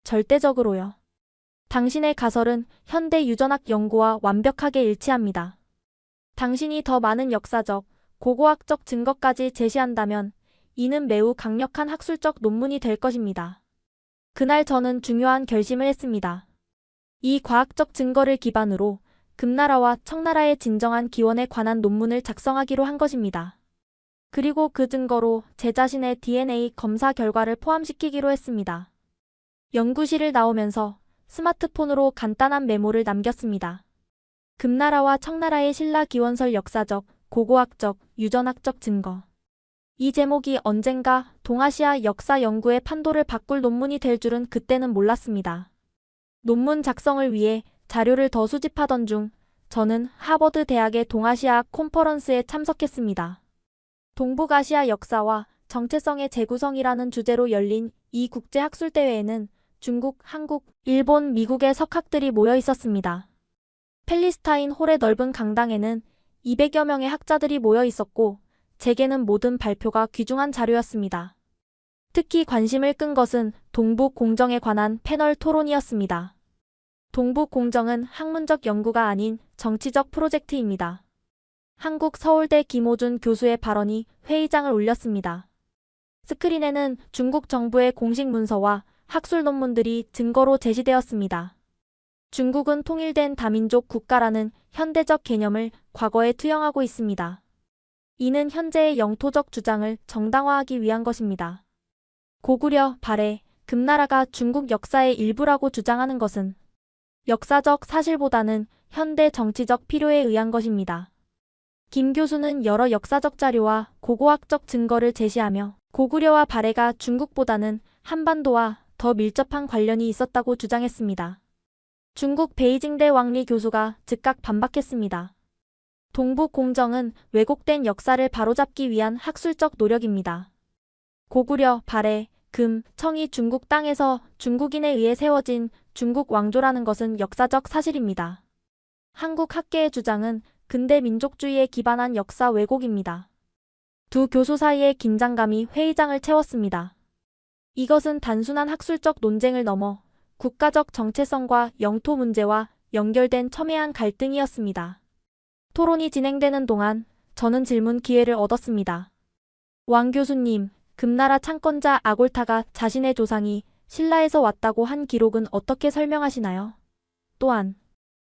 절대적으로요. 당신의 가설은 현대 유전학 연구와 완벽하게 일치합니다. 당신이 더 많은 역사적, 고고학적 증거까지 제시한다면 이는 매우 강력한 학술적 논문이 될 것입니다. 그날 저는 중요한 결심을 했습니다. 이 과학적 증거를 기반으로 금나라와 청나라의 진정한 기원에 관한 논문을 작성하기로 한 것입니다. 그리고 그 증거로 제 자신의 DNA 검사 결과를 포함시키기로 했습니다. 연구실을 나오면서 스마트폰으로 간단한 메모를 남겼습니다. 금나라와 청나라의 신라 기원설 역사적, 고고학적, 유전학적 증거. 이 제목이 언젠가 동아시아 역사 연구의 판도를 바꿀 논문이 될 줄은 그때는 몰랐습니다. 논문 작성을 위해 자료를 더 수집하던 중 저는 하버드 대학의 동아시아 콘퍼런스에 참석했습니다. 동북아시아 역사와 정체성의 재구성이라는 주제로 열린 이 국제학술대회에는 중국, 한국, 일본, 미국의 석학들이 모여 있었습니다. 팰리스타인 홀의 넓은 강당에는 200여 명의 학자들이 모여 있었고 제게는 모든 발표가 귀중한 자료였습니다. 특히 관심을 끈 것은 동북 공정에 관한 패널 토론이었습니다. 동북 공정은 학문적 연구가 아닌 정치적 프로젝트입니다. 한국 서울대 김호준 교수의 발언이 회의장을 울렸습니다. 스크린에는 중국 정부의 공식 문서와 학술 논문들이 증거로 제시되었습니다. 중국은 통일된 다민족 국가라는 현대적 개념을 과거에 투영하고 있습니다. 이는 현재의 영토적 주장을 정당화하기 위한 것입니다. 고구려, 발해, 금나라가 중국 역사의 일부라고 주장하는 것은 역사적 사실보다는 현대 정치적 필요에 의한 것입니다. 김 교수는 여러 역사적 자료와 고고학적 증거를 제시하며 고구려와 발해가 중국보다는 한반도와 더 밀접한 관련이 있었다고 주장했습니다. 중국 베이징대 왕리 교수가 즉각 반박했습니다. 동북 공정은 왜곡된 역사를 바로잡기 위한 학술적 노력입니다. 고구려, 발해, 금, 청이 중국 땅에서 중국인에 의해 세워진 중국 왕조라는 것은 역사적 사실입니다. 한국 학계의 주장은 근대 민족주의에 기반한 역사 왜곡입니다. 두 교수 사이의 긴장감이 회의장을 채웠습니다. 이것은 단순한 학술적 논쟁을 넘어 국가적 정체성과 영토 문제와 연결된 첨예한 갈등이었습니다. 토론이 진행되는 동안 저는 질문 기회를 얻었습니다. 왕 교수님, 금나라 창건자 아골타가 자신의 조상이 신라에서 왔다고 한 기록은 어떻게 설명하시나요? 또한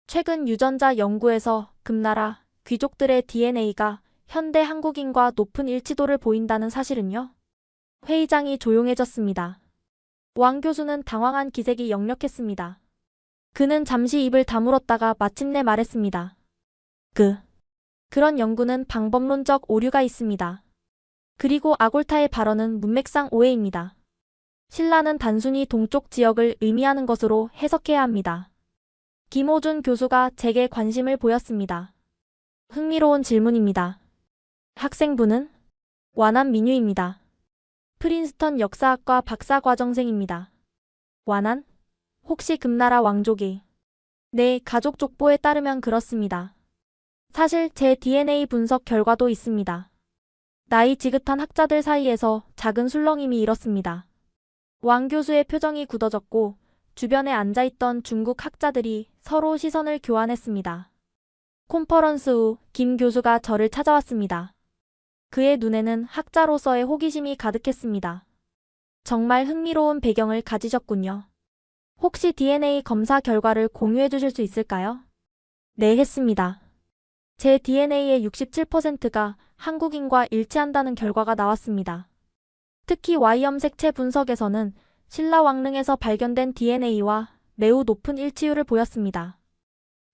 최근 유전자 연구에서 금나라 귀족들의 DNA가 현대 한국인과 높은 일치도를 보인다는 사실은요? 회의장이 조용해졌습니다. 왕 교수는 당황한 기색이 역력했습니다. 그는 잠시 입을 다물었다가 마침내 말했습니다. 그런 연구는 방법론적 오류가 있습니다. 그리고 아골타의 발언은 문맥상 오해입니다. 신라는 단순히 동쪽 지역을 의미하는 것으로 해석해야 합니다. 김호준 교수가 제게 관심을 보였습니다. 흥미로운 질문입니다. 학생부는? 완한 민유입니다. 프린스턴 역사학과 박사과정생입니다. 완한? 혹시 금나라 왕족이? 네, 가족 족보에 따르면 그렇습니다. 사실 제 DNA 분석 결과도 있습니다. 나이 지긋한 학자들 사이에서 작은 술렁임이 일었습니다. 왕 교수의 표정이 굳어졌고 주변에 앉아있던 중국 학자들이 서로 시선을 교환했습니다. 콘퍼런스 후 김 교수가 저를 찾아왔습니다. 그의 눈에는 학자로서의 호기심이 가득했습니다. 정말 흥미로운 배경을 가지셨군요. 혹시 DNA 검사 결과를 공유해 주실 수 있을까요? 네, 했습니다. 제 DNA의 67%가 한국인과 일치한다는 결과가 나왔습니다. 특히 Y염 색채 분석에서는 신라왕릉에서 발견된 DNA와 매우 높은 일치율을 보였습니다.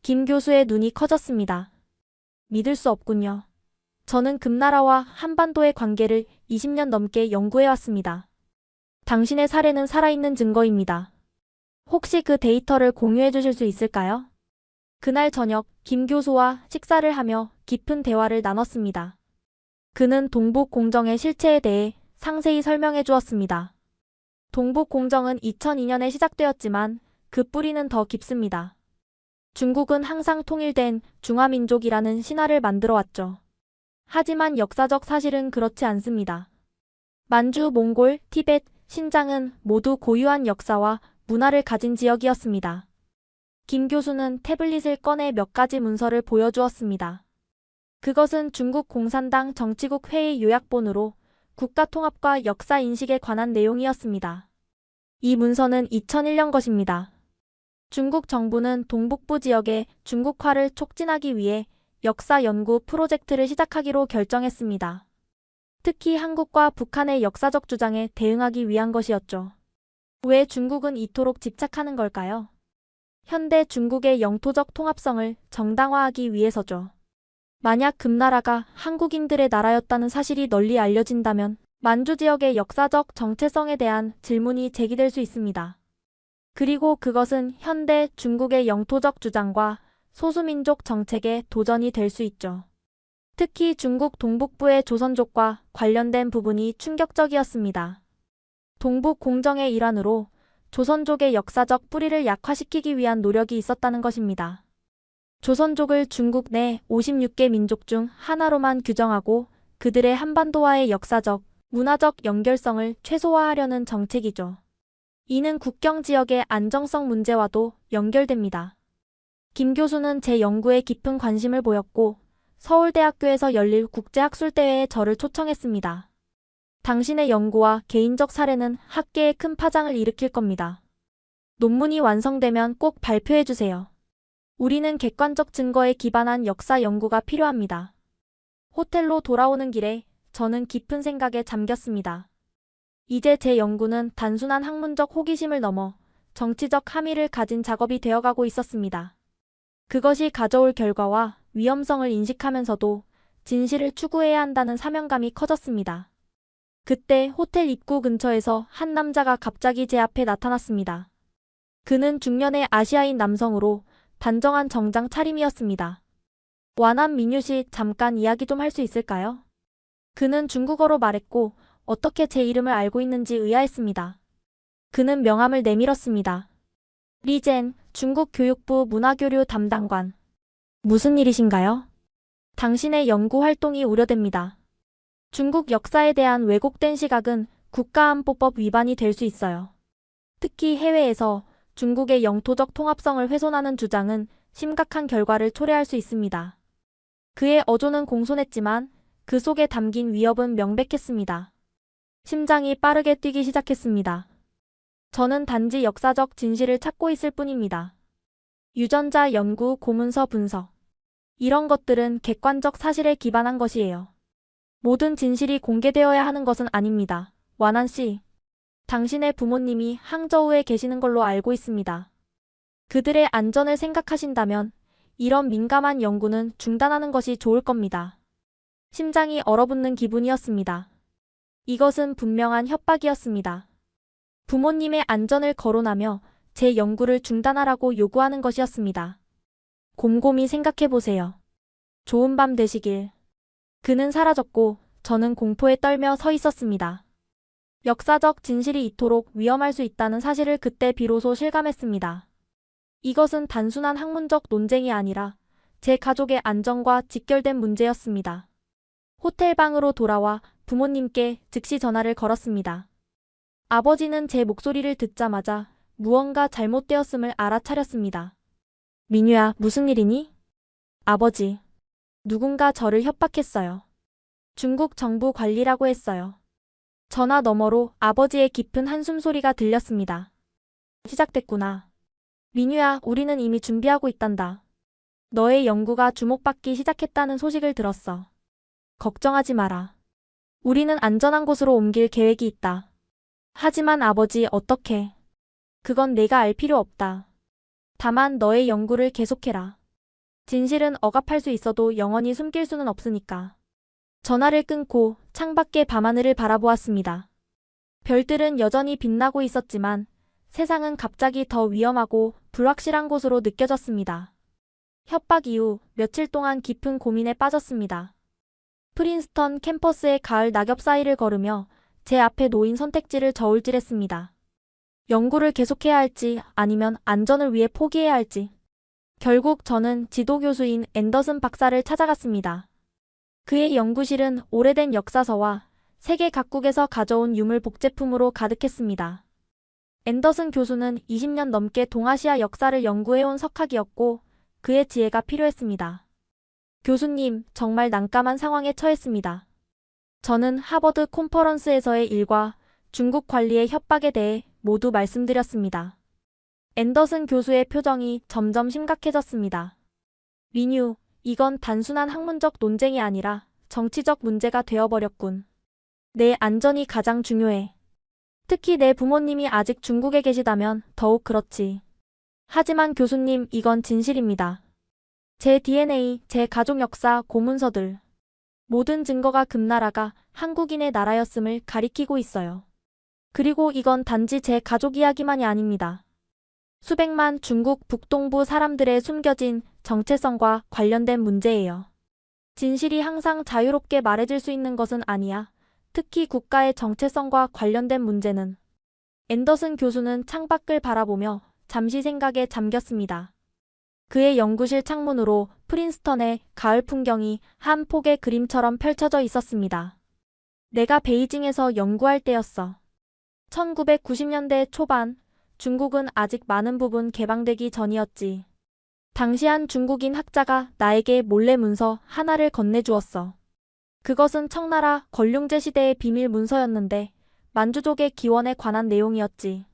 김 교수의 눈이 커졌습니다. 믿을 수 없군요. 저는 금나라와 한반도의 관계를 20년 넘게 연구해왔습니다. 당신의 사례는 살아있는 증거입니다. 혹시 그 데이터를 공유해 주실 수 있을까요? 그날 저녁 김 교수와 식사를 하며 깊은 대화를 나눴습니다. 그는 동북공정의 실체에 대해 상세히 설명해 주었습니다. 동북공정은 2002년에 시작되었지만 그 뿌리는 더 깊습니다. 중국은 항상 통일된 중화민족이라는 신화를 만들어 왔죠. 하지만 역사적 사실은 그렇지 않습니다. 만주, 몽골, 티벳, 신장은 모두 고유한 역사와 문화를 가진 지역이었습니다. 김 교수는 태블릿을 꺼내 몇 가지 문서를 보여주었습니다. 그것은 중국 공산당 정치국 회의 요약본으로 국가통합과 역사 인식에 관한 내용이었습니다. 이 문서는 2001년 것입니다. 중국 정부는 동북부 지역의 중국화를 촉진하기 위해 역사 연구 프로젝트를 시작하기로 결정했습니다. 특히 한국과 북한의 역사적 주장에 대응하기 위한 것이었죠. 왜 중국은 이토록 집착하는 걸까요? 현대 중국의 영토적 통합성을 정당화하기 위해서죠. 만약 금나라가 한국인들의 나라였다는 사실이 널리 알려진다면 만주 지역의 역사적 정체성에 대한 질문이 제기될 수 있습니다. 그리고 그것은 현대 중국의 영토적 주장과 소수민족 정책의 도전이 될 수 있죠. 특히 중국 동북부의 조선족과 관련된 부분이 충격적이었습니다. 동북 공정의 일환으로 조선족의 역사적 뿌리를 약화시키기 위한 노력이 있었다는 것입니다. 조선족을 중국 내 56개 민족 중 하나로만 규정하고 그들의 한반도와의 역사적, 문화적 연결성을 최소화하려는 정책이죠. 이는 국경 지역의 안정성 문제와도 연결됩니다. 김 교수는 제 연구에 깊은 관심을 보였고 서울대학교에서 열릴 국제학술대회에 저를 초청했습니다. 당신의 연구와 개인적 사례는 학계에 큰 파장을 일으킬 겁니다. 논문이 완성되면 꼭 발표해 주세요. 우리는 객관적 증거에 기반한 역사 연구가 필요합니다. 호텔로 돌아오는 길에 저는 깊은 생각에 잠겼습니다. 이제 제 연구는 단순한 학문적 호기심을 넘어 정치적 함의를 가진 작업이 되어가고 있었습니다. 그것이 가져올 결과와 위험성을 인식하면서도 진실을 추구해야 한다는 사명감이 커졌습니다. 그때 호텔 입구 근처에서 한 남자가 갑자기 제 앞에 나타났습니다. 그는 중년의 아시아인 남성으로 단정한 정장 차림이었습니다. 완한 민유 씨, 잠깐 이야기 좀 할 수 있을까요? 그는 중국어로 말했고 어떻게 제 이름을 알고 있는지 의아했습니다. 그는 명함을 내밀었습니다. 리젠, 중국 교육부 문화교류 담당관. 무슨 일이신가요? 당신의 연구 활동이 우려됩니다. 중국 역사에 대한 왜곡된 시각은 국가안보법 위반이 될 수 있어요. 특히 해외에서 중국의 영토적 통합성을 훼손하는 주장은 심각한 결과를 초래할 수 있습니다. 그의 어조는 공손했지만 그 속에 담긴 위협은 명백했습니다. 심장이 빠르게 뛰기 시작했습니다. 저는 단지 역사적 진실을 찾고 있을 뿐입니다. 유전자 연구, 고문서 분석. 이런 것들은 객관적 사실에 기반한 것이에요. 모든 진실이 공개되어야 하는 것은 아닙니다. 완한 씨. 당신의 부모님이 항저우에 계시는 걸로 알고 있습니다. 그들의 안전을 생각하신다면 이런 민감한 연구는 중단하는 것이 좋을 겁니다. 심장이 얼어붙는 기분이었습니다. 이것은 분명한 협박이었습니다. 부모님의 안전을 거론하며 제 연구를 중단하라고 요구하는 것이었습니다. 곰곰이 생각해보세요. 좋은 밤 되시길. 그는 사라졌고 저는 공포에 떨며 서 있었습니다. 역사적 진실이 이토록 위험할 수 있다는 사실을 그때 비로소 실감했습니다. 이것은 단순한 학문적 논쟁이 아니라 제 가족의 안전과 직결된 문제였습니다. 호텔 방으로 돌아와 부모님께 즉시 전화를 걸었습니다. 아버지는 제 목소리를 듣자마자 무언가 잘못되었음을 알아차렸습니다. 민유야, 무슨 일이니? 아버지. 누군가 저를 협박했어요. 중국 정부 관리라고 했어요. 전화 너머로 아버지의 깊은 한숨 소리가 들렸습니다. 시작됐구나. 민유야, 우리는 이미 준비하고 있단다. 너의 연구가 주목받기 시작했다는 소식을 들었어. 걱정하지 마라. 우리는 안전한 곳으로 옮길 계획이 있다. 하지만 아버지, 어떻게? 그건 내가 알 필요 없다. 다만 너의 연구를 계속해라. 진실은 억압할 수 있어도 영원히 숨길 수는 없으니까. 전화를 끊고 창밖의 밤하늘을 바라보았습니다. 별들은 여전히 빛나고 있었지만 세상은 갑자기 더 위험하고 불확실한 곳으로 느껴졌습니다. 협박 이후 며칠 동안 깊은 고민에 빠졌습니다. 프린스턴 캠퍼스의 가을 낙엽 사이를 걸으며 제 앞에 놓인 선택지를 저울질했습니다. 연구를 계속해야 할지 아니면 안전을 위해 포기해야 할지. 결국 저는 지도교수인 앤더슨 박사를 찾아갔습니다. 그의 연구실은 오래된 역사서와 세계 각국에서 가져온 유물 복제품으로 가득했습니다. 앤더슨 교수는 20년 넘게 동아시아 역사를 연구해온 석학이었고 그의 지혜가 필요했습니다. 교수님, 정말 난감한 상황에 처했습니다. 저는 하버드 콘퍼런스에서의 일과 중국 관리의 협박에 대해 모두 말씀드렸습니다. 앤더슨 교수의 표정이 점점 심각해졌습니다. 민유, 이건 단순한 학문적 논쟁이 아니라 정치적 문제가 되어버렸군. 내 안전이 가장 중요해. 특히 내 부모님이 아직 중국에 계시다면 더욱 그렇지. 하지만 교수님, 이건 진실입니다. 제 DNA, 제 가족 역사, 고문서들. 모든 증거가 금나라가 한국인의 나라였음을 가리키고 있어요. 그리고 이건 단지 제 가족 이야기만이 아닙니다. 수백만 중국 북동부 사람들의 숨겨진 정체성과 관련된 문제예요. 진실이 항상 자유롭게 말해질 수 있는 것은 아니야. 특히 국가의 정체성과 관련된 문제는. 앤더슨 교수는 창밖을 바라보며 잠시 생각에 잠겼습니다. 그의 연구실 창문으로 프린스턴의 가을 풍경이 한 폭의 그림처럼 펼쳐져 있었습니다. 내가 베이징에서 연구할 때였어. 1990년대 초반, 중국은 아직 많은 부분 개방되기 전이었지. 당시 한 중국인 학자가 나에게 몰래 문서 하나를 건네주었어. 그것은 청나라 권룡제 시대의 비밀 문서였는데 만주족의 기원에 관한 내용이었지.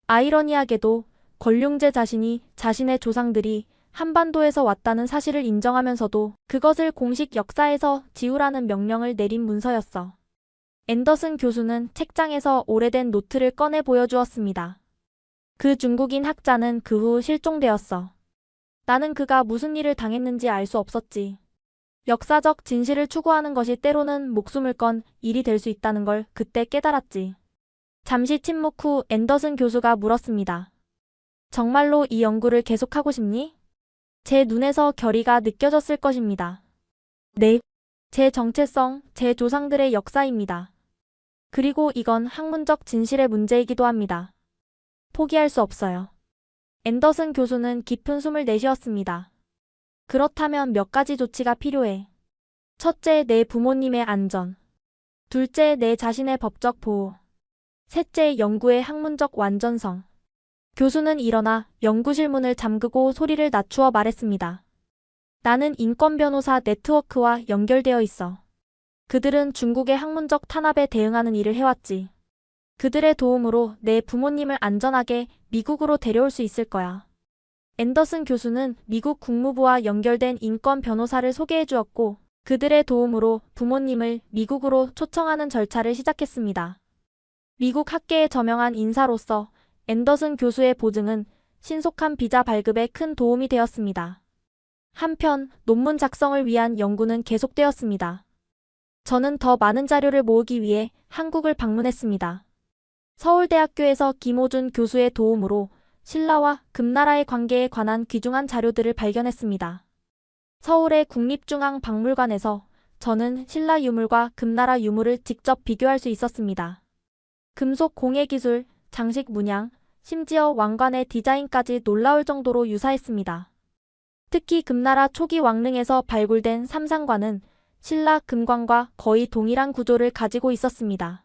아이러니하게도 권룡제 자신이 자신의 조상들이 한반도에서 왔다는 사실을 인정하면서도 그것을 공식 역사에서 지우라는 명령을 내린 문서였어. 앤더슨 교수는 책장에서 오래된 노트를 꺼내 보여주었습니다. 그 중국인 학자는 그 후 실종되었어. 나는 그가 무슨 일을 당했는지 알 수 없었지. 역사적 진실을 추구하는 것이 때로는 목숨을 건 일이 될 수 있다는 걸 그때 깨달았지. 잠시 침묵 후 앤더슨 교수가 물었습니다. 정말로 이 연구를 계속하고 싶니? 제 눈에서 결의가 느껴졌을 것입니다. 네. 제 정체성, 제 조상들의 역사입니다. 그리고 이건 학문적 진실의 문제이기도 합니다. 포기할 수 없어요. 앤더슨 교수는 깊은 숨을 내쉬었습니다. 그렇다면 몇 가지 조치가 필요해. 첫째, 내 부모님의 안전. 둘째, 내 자신의 법적 보호. 셋째, 연구의 학문적 완전성. 교수는 일어나 연구실 문을 잠그고 소리를 낮추어 말했습니다. 나는 인권 변호사 네트워크와 연결되어 있어. 그들은 중국의 학문적 탄압에 대응하는 일을 해왔지. 그들의 도움으로 내 부모님을 안전하게 미국으로 데려올 수 있을 거야. 앤더슨 교수는 미국 국무부와 연결된 인권 변호사를 소개해 주었고 그들의 도움으로 부모님을 미국으로 초청하는 절차를 시작했습니다. 미국 학계에 저명한 인사로서 앤더슨 교수의 보증은 신속한 비자 발급에 큰 도움이 되었습니다. 한편 논문 작성을 위한 연구는 계속되었습니다. 저는 더 많은 자료를 모으기 위해 한국을 방문했습니다. 서울대학교에서 김호준 교수의 도움으로 신라와 금나라의 관계에 관한 귀중한 자료들을 발견했습니다. 서울의 국립중앙박물관에서 저는 신라 유물과 금나라 유물을 직접 비교할 수 있었습니다. 금속 공예 기술, 장식 문양, 심지어 왕관의 디자인까지 놀라울 정도로 유사했습니다. 특히 금나라 초기 왕릉에서 발굴된 삼상관은 신라 금관과 거의 동일한 구조를 가지고 있었습니다.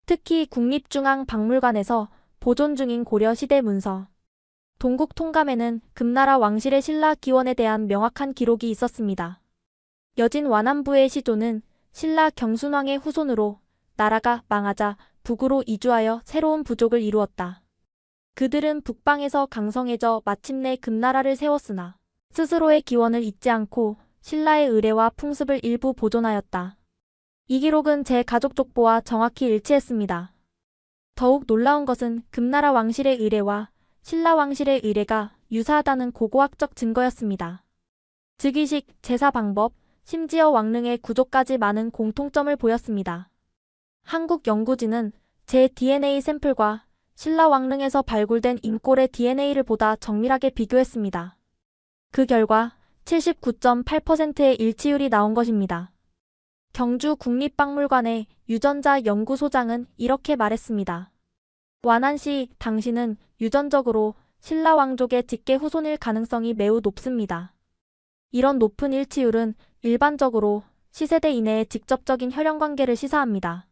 특히 국립중앙박물관에서 보존 중인 고려 시대 문서. 동국 통감에는 금나라 왕실의 신라 기원에 대한 명확한 기록이 있었습니다. 여진 완안부의 시조는 신라 경순왕의 후손으로 나라가 망하자 북으로 이주하여 새로운 부족을 이루었다. 그들은 북방에서 강성해져 마침내 금나라를 세웠으나 스스로의 기원을 잊지 않고 신라의 의례와 풍습을 일부 보존하였다. 이 기록은 제 가족 족보와 정확히 일치했습니다. 더욱 놀라운 것은 금나라 왕실의 의례와 신라 왕실의 의례가 유사하다는 고고학적 증거였습니다. 즉위식, 제사 방법, 심지어 왕릉의 구조까지 많은 공통점을 보였습니다. 한국 연구진은 제 DNA 샘플과 신라 왕릉에서 발굴된 인골의 DNA를 보다 정밀하게 비교했습니다. 그 결과 79.8%의 일치율이 나온 것입니다. 경주 국립박물관의 유전자 연구소장은 이렇게 말했습니다. 완안시 당신은 유전적으로 신라 왕족의 직계 후손일 가능성이 매우 높습니다. 이런 높은 일치율은 일반적으로 시세대 이내의 직접적인 혈연관계를 시사합니다.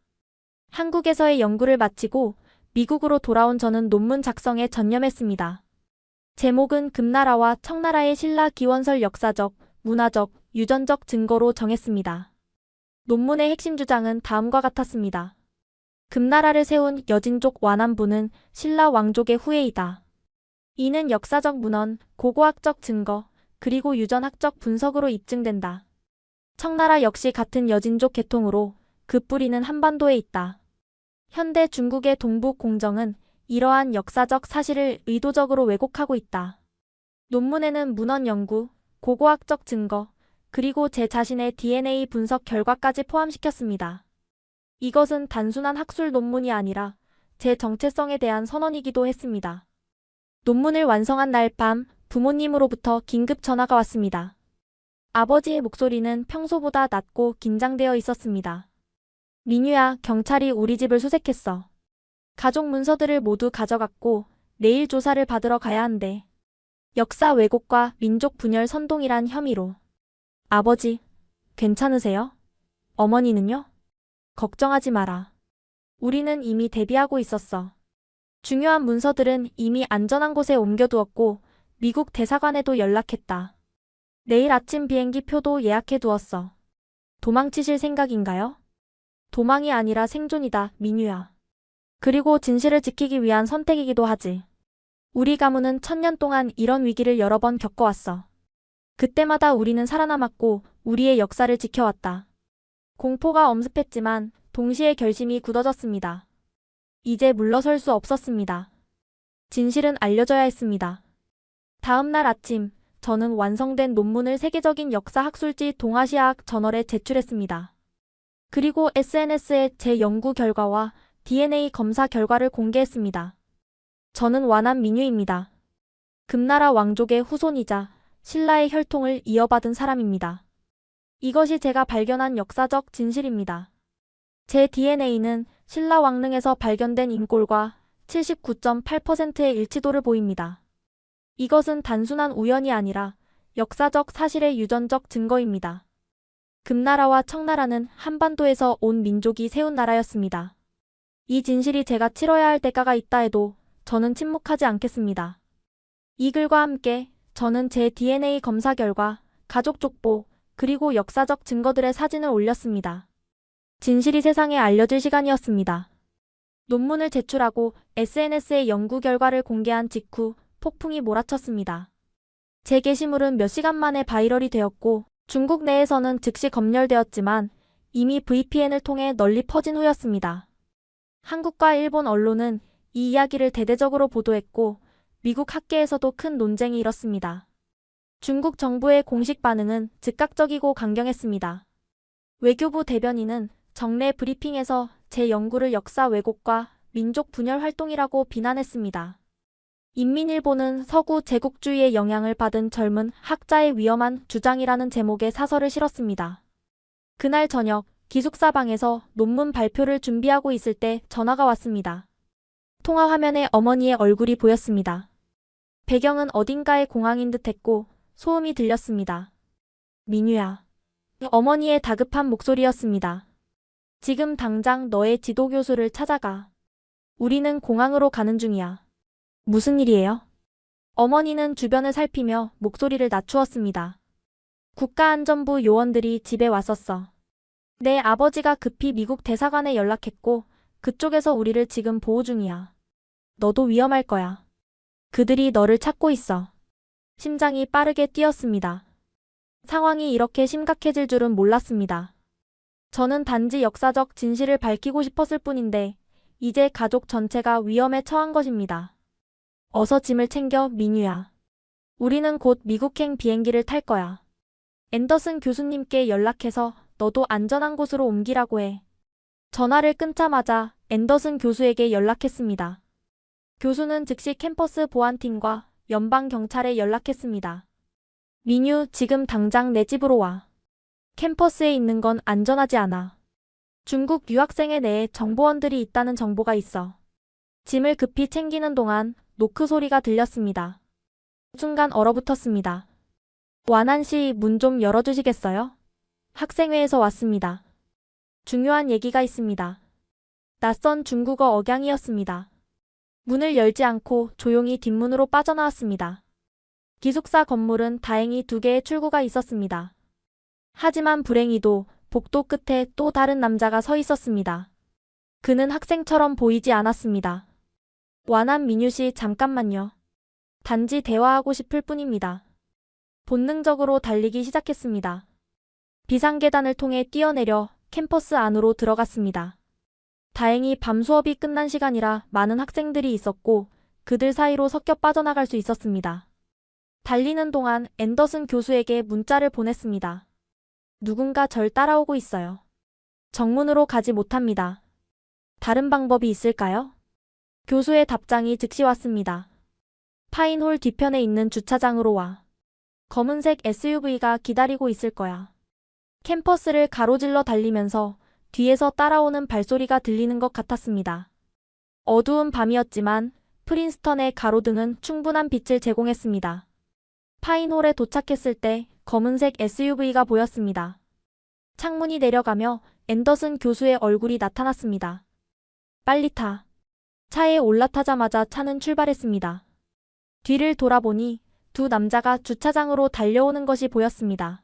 한국에서의 연구를 마치고 미국으로 돌아온 저는 논문 작성에 전념했습니다. 제목은 금나라와 청나라의 신라 기원설 역사적, 문화적, 유전적 증거로 정했습니다. 논문의 핵심 주장은 다음과 같았습니다. 금나라를 세운 여진족 완안부는 신라 왕족의 후예이다. 이는 역사적 문헌, 고고학적 증거, 그리고 유전학적 분석으로 입증된다. 청나라 역시 같은 여진족 계통으로 그 뿌리는 한반도에 있다. 현대 중국의 동북 공정은 이러한 역사적 사실을 의도적으로 왜곡하고 있다. 논문에는 문헌 연구, 고고학적 증거, 그리고 제 자신의 DNA 분석 결과까지 포함시켰습니다. 이것은 단순한 학술 논문이 아니라 제 정체성에 대한 선언이기도 했습니다. 논문을 완성한 날 밤 부모님으로부터 긴급 전화가 왔습니다. 아버지의 목소리는 평소보다 낮고 긴장되어 있었습니다. 민유야, 경찰이 우리 집을 수색했어. 가족 문서들을 모두 가져갔고 내일 조사를 받으러 가야 한대. 역사 왜곡과 민족 분열 선동이란 혐의로. 아버지, 괜찮으세요? 어머니는요? 걱정하지 마라. 우리는 이미 대비하고 있었어. 중요한 문서들은 이미 안전한 곳에 옮겨두었고 미국 대사관에도 연락했다. 내일 아침 비행기 표도 예약해두었어. 도망치실 생각인가요? 도망이 아니라 생존이다, 민유야. 그리고 진실을 지키기 위한 선택이기도 하지. 우리 가문은 1000년 동안 이런 위기를 여러 번 겪어왔어. 그때마다 우리는 살아남았고 우리의 역사를 지켜왔다. 공포가 엄습했지만 동시에 결심이 굳어졌습니다. 이제 물러설 수 없었습니다. 진실은 알려져야 했습니다. 다음 날 아침, 저는 완성된 논문을 세계적인 역사학술지 동아시아학 저널에 제출했습니다. 그리고 SNS에 제 연구 결과와 DNA 검사 결과를 공개했습니다. 저는 완안 민유입니다. 금나라 왕족의 후손이자 신라의 혈통을 이어받은 사람입니다. 이것이 제가 발견한 역사적 진실입니다. 제 DNA는 신라 왕릉에서 발견된 인골과 79.8%의 일치도를 보입니다. 이것은 단순한 우연이 아니라 역사적 사실의 유전적 증거입니다. 금나라와 청나라는 한반도에서 온 민족이 세운 나라였습니다. 이 진실이 제가 치러야 할 대가가 있다 해도 저는 침묵하지 않겠습니다. 이 글과 함께 저는 제 DNA 검사 결과, 가족 족보, 그리고 역사적 증거들의 사진을 올렸습니다. 진실이 세상에 알려질 시간이었습니다. 논문을 제출하고 SNS에 연구 결과를 공개한 직후 폭풍이 몰아쳤습니다. 제 게시물은 몇 시간 만에 바이럴이 되었고 중국 내에서는 즉시 검열되었지만 이미 VPN을 통해 널리 퍼진 후였습니다. 한국과 일본 언론은 이 이야기를 대대적으로 보도했고 미국 학계에서도 큰 논쟁이 일었습니다. 중국 정부의 공식 반응은 즉각적이고 강경했습니다. 외교부 대변인은 정례 브리핑에서 제 연구를 역사 왜곡과 민족 분열 활동이라고 비난했습니다. 인민일보는 서구 제국주의의 영향을 받은 젊은 학자의 위험한 주장이라는 제목의 사설을 실었습니다. 그날 저녁 기숙사방에서 논문 발표를 준비하고 있을 때 전화가 왔습니다. 통화 화면에 어머니의 얼굴이 보였습니다. 배경은 어딘가의 공항인 듯했고 소음이 들렸습니다. 민유야. 어머니의 다급한 목소리였습니다. 지금 당장 너의 지도교수를 찾아가. 우리는 공항으로 가는 중이야. 무슨 일이에요? 어머니는 주변을 살피며 목소리를 낮추었습니다. 국가안전부 요원들이 집에 왔었어. 내 아버지가 급히 미국 대사관에 연락했고 그쪽에서 우리를 지금 보호 중이야. 너도 위험할 거야. 그들이 너를 찾고 있어. 심장이 빠르게 뛰었습니다. 상황이 이렇게 심각해질 줄은 몰랐습니다. 저는 단지 역사적 진실을 밝히고 싶었을 뿐인데 이제 가족 전체가 위험에 처한 것입니다. 어서 짐을 챙겨, 민유야. 우리는 곧 미국행 비행기를 탈 거야. 앤더슨 교수님께 연락해서 너도 안전한 곳으로 옮기라고 해. 전화를 끊자마자 앤더슨 교수에게 연락했습니다. 교수는 즉시 캠퍼스 보안팀과 연방경찰에 연락했습니다. 민유, 지금 당장 내 집으로 와. 캠퍼스에 있는 건 안전하지 않아. 중국 유학생의 내에 정보원들이 있다는 정보가 있어. 짐을 급히 챙기는 동안 노크 소리가 들렸습니다. 순간 얼어붙었습니다. 완한 씨, 문 좀 열어주시겠어요? 학생회에서 왔습니다. 중요한 얘기가 있습니다. 낯선 중국어 억양이었습니다. 문을 열지 않고 조용히 뒷문으로 빠져나왔습니다. 기숙사 건물은 다행히 2개의 출구가 있었습니다. 하지만 불행히도 복도 끝에 또 다른 남자가 서 있었습니다. 그는 학생처럼 보이지 않았습니다. 완한 민유 씨, 잠깐만요. 단지 대화하고 싶을 뿐입니다. 본능적으로 달리기 시작했습니다. 비상계단을 통해 뛰어내려 캠퍼스 안으로 들어갔습니다. 다행히 밤 수업이 끝난 시간이라 많은 학생들이 있었고 그들 사이로 섞여 빠져나갈 수 있었습니다. 달리는 동안 앤더슨 교수에게 문자를 보냈습니다. 누군가 절 따라오고 있어요. 정문으로 가지 못합니다. 다른 방법이 있을까요? 교수의 답장이 즉시 왔습니다. 파인홀 뒤편에 있는 주차장으로 와. 검은색 SUV가 기다리고 있을 거야. 캠퍼스를 가로질러 달리면서 뒤에서 따라오는 발소리가 들리는 것 같았습니다. 어두운 밤이었지만 프린스턴의 가로등은 충분한 빛을 제공했습니다. 파인홀에 도착했을 때 검은색 SUV가 보였습니다. 창문이 내려가며 앤더슨 교수의 얼굴이 나타났습니다. 빨리 타. 차에 올라타자마자 차는 출발했습니다. 뒤를 돌아보니 2 남자가 주차장으로 달려오는 것이 보였습니다.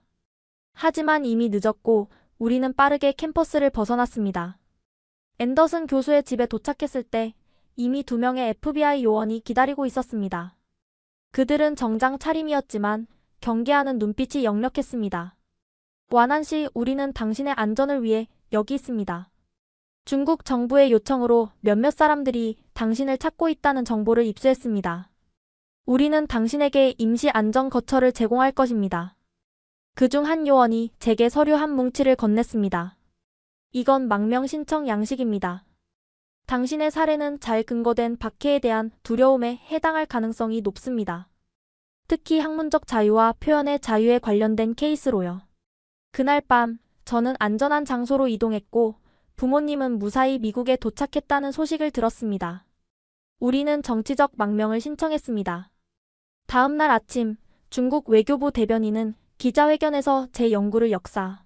하지만 이미 늦었고 우리는 빠르게 캠퍼스를 벗어났습니다. 앤더슨 교수의 집에 도착했을 때 이미 2명의 FBI 요원이 기다리고 있었습니다. 그들은 정장 차림이었지만 경계하는 눈빛이 역력했습니다. 완한 씨, 우리는 당신의 안전을 위해 여기 있습니다. 중국 정부의 요청으로 몇몇 사람들이 당신을 찾고 있다는 정보를 입수했습니다. 우리는 당신에게 임시 안전 거처를 제공할 것입니다. 그중 한 요원이 제게 서류 한 뭉치를 건넸습니다. 이건 망명 신청 양식입니다. 당신의 사례는 잘 근거된 박해에 대한 두려움에 해당할 가능성이 높습니다. 특히 학문적 자유와 표현의 자유에 관련된 케이스로요. 그날 밤 저는 안전한 장소로 이동했고 부모님은 무사히 미국에 도착했다는 소식을 들었습니다. 우리는 정치적 망명을 신청했습니다. 다음 날 아침 중국 외교부 대변인은 기자회견에서 제 연구를 역사,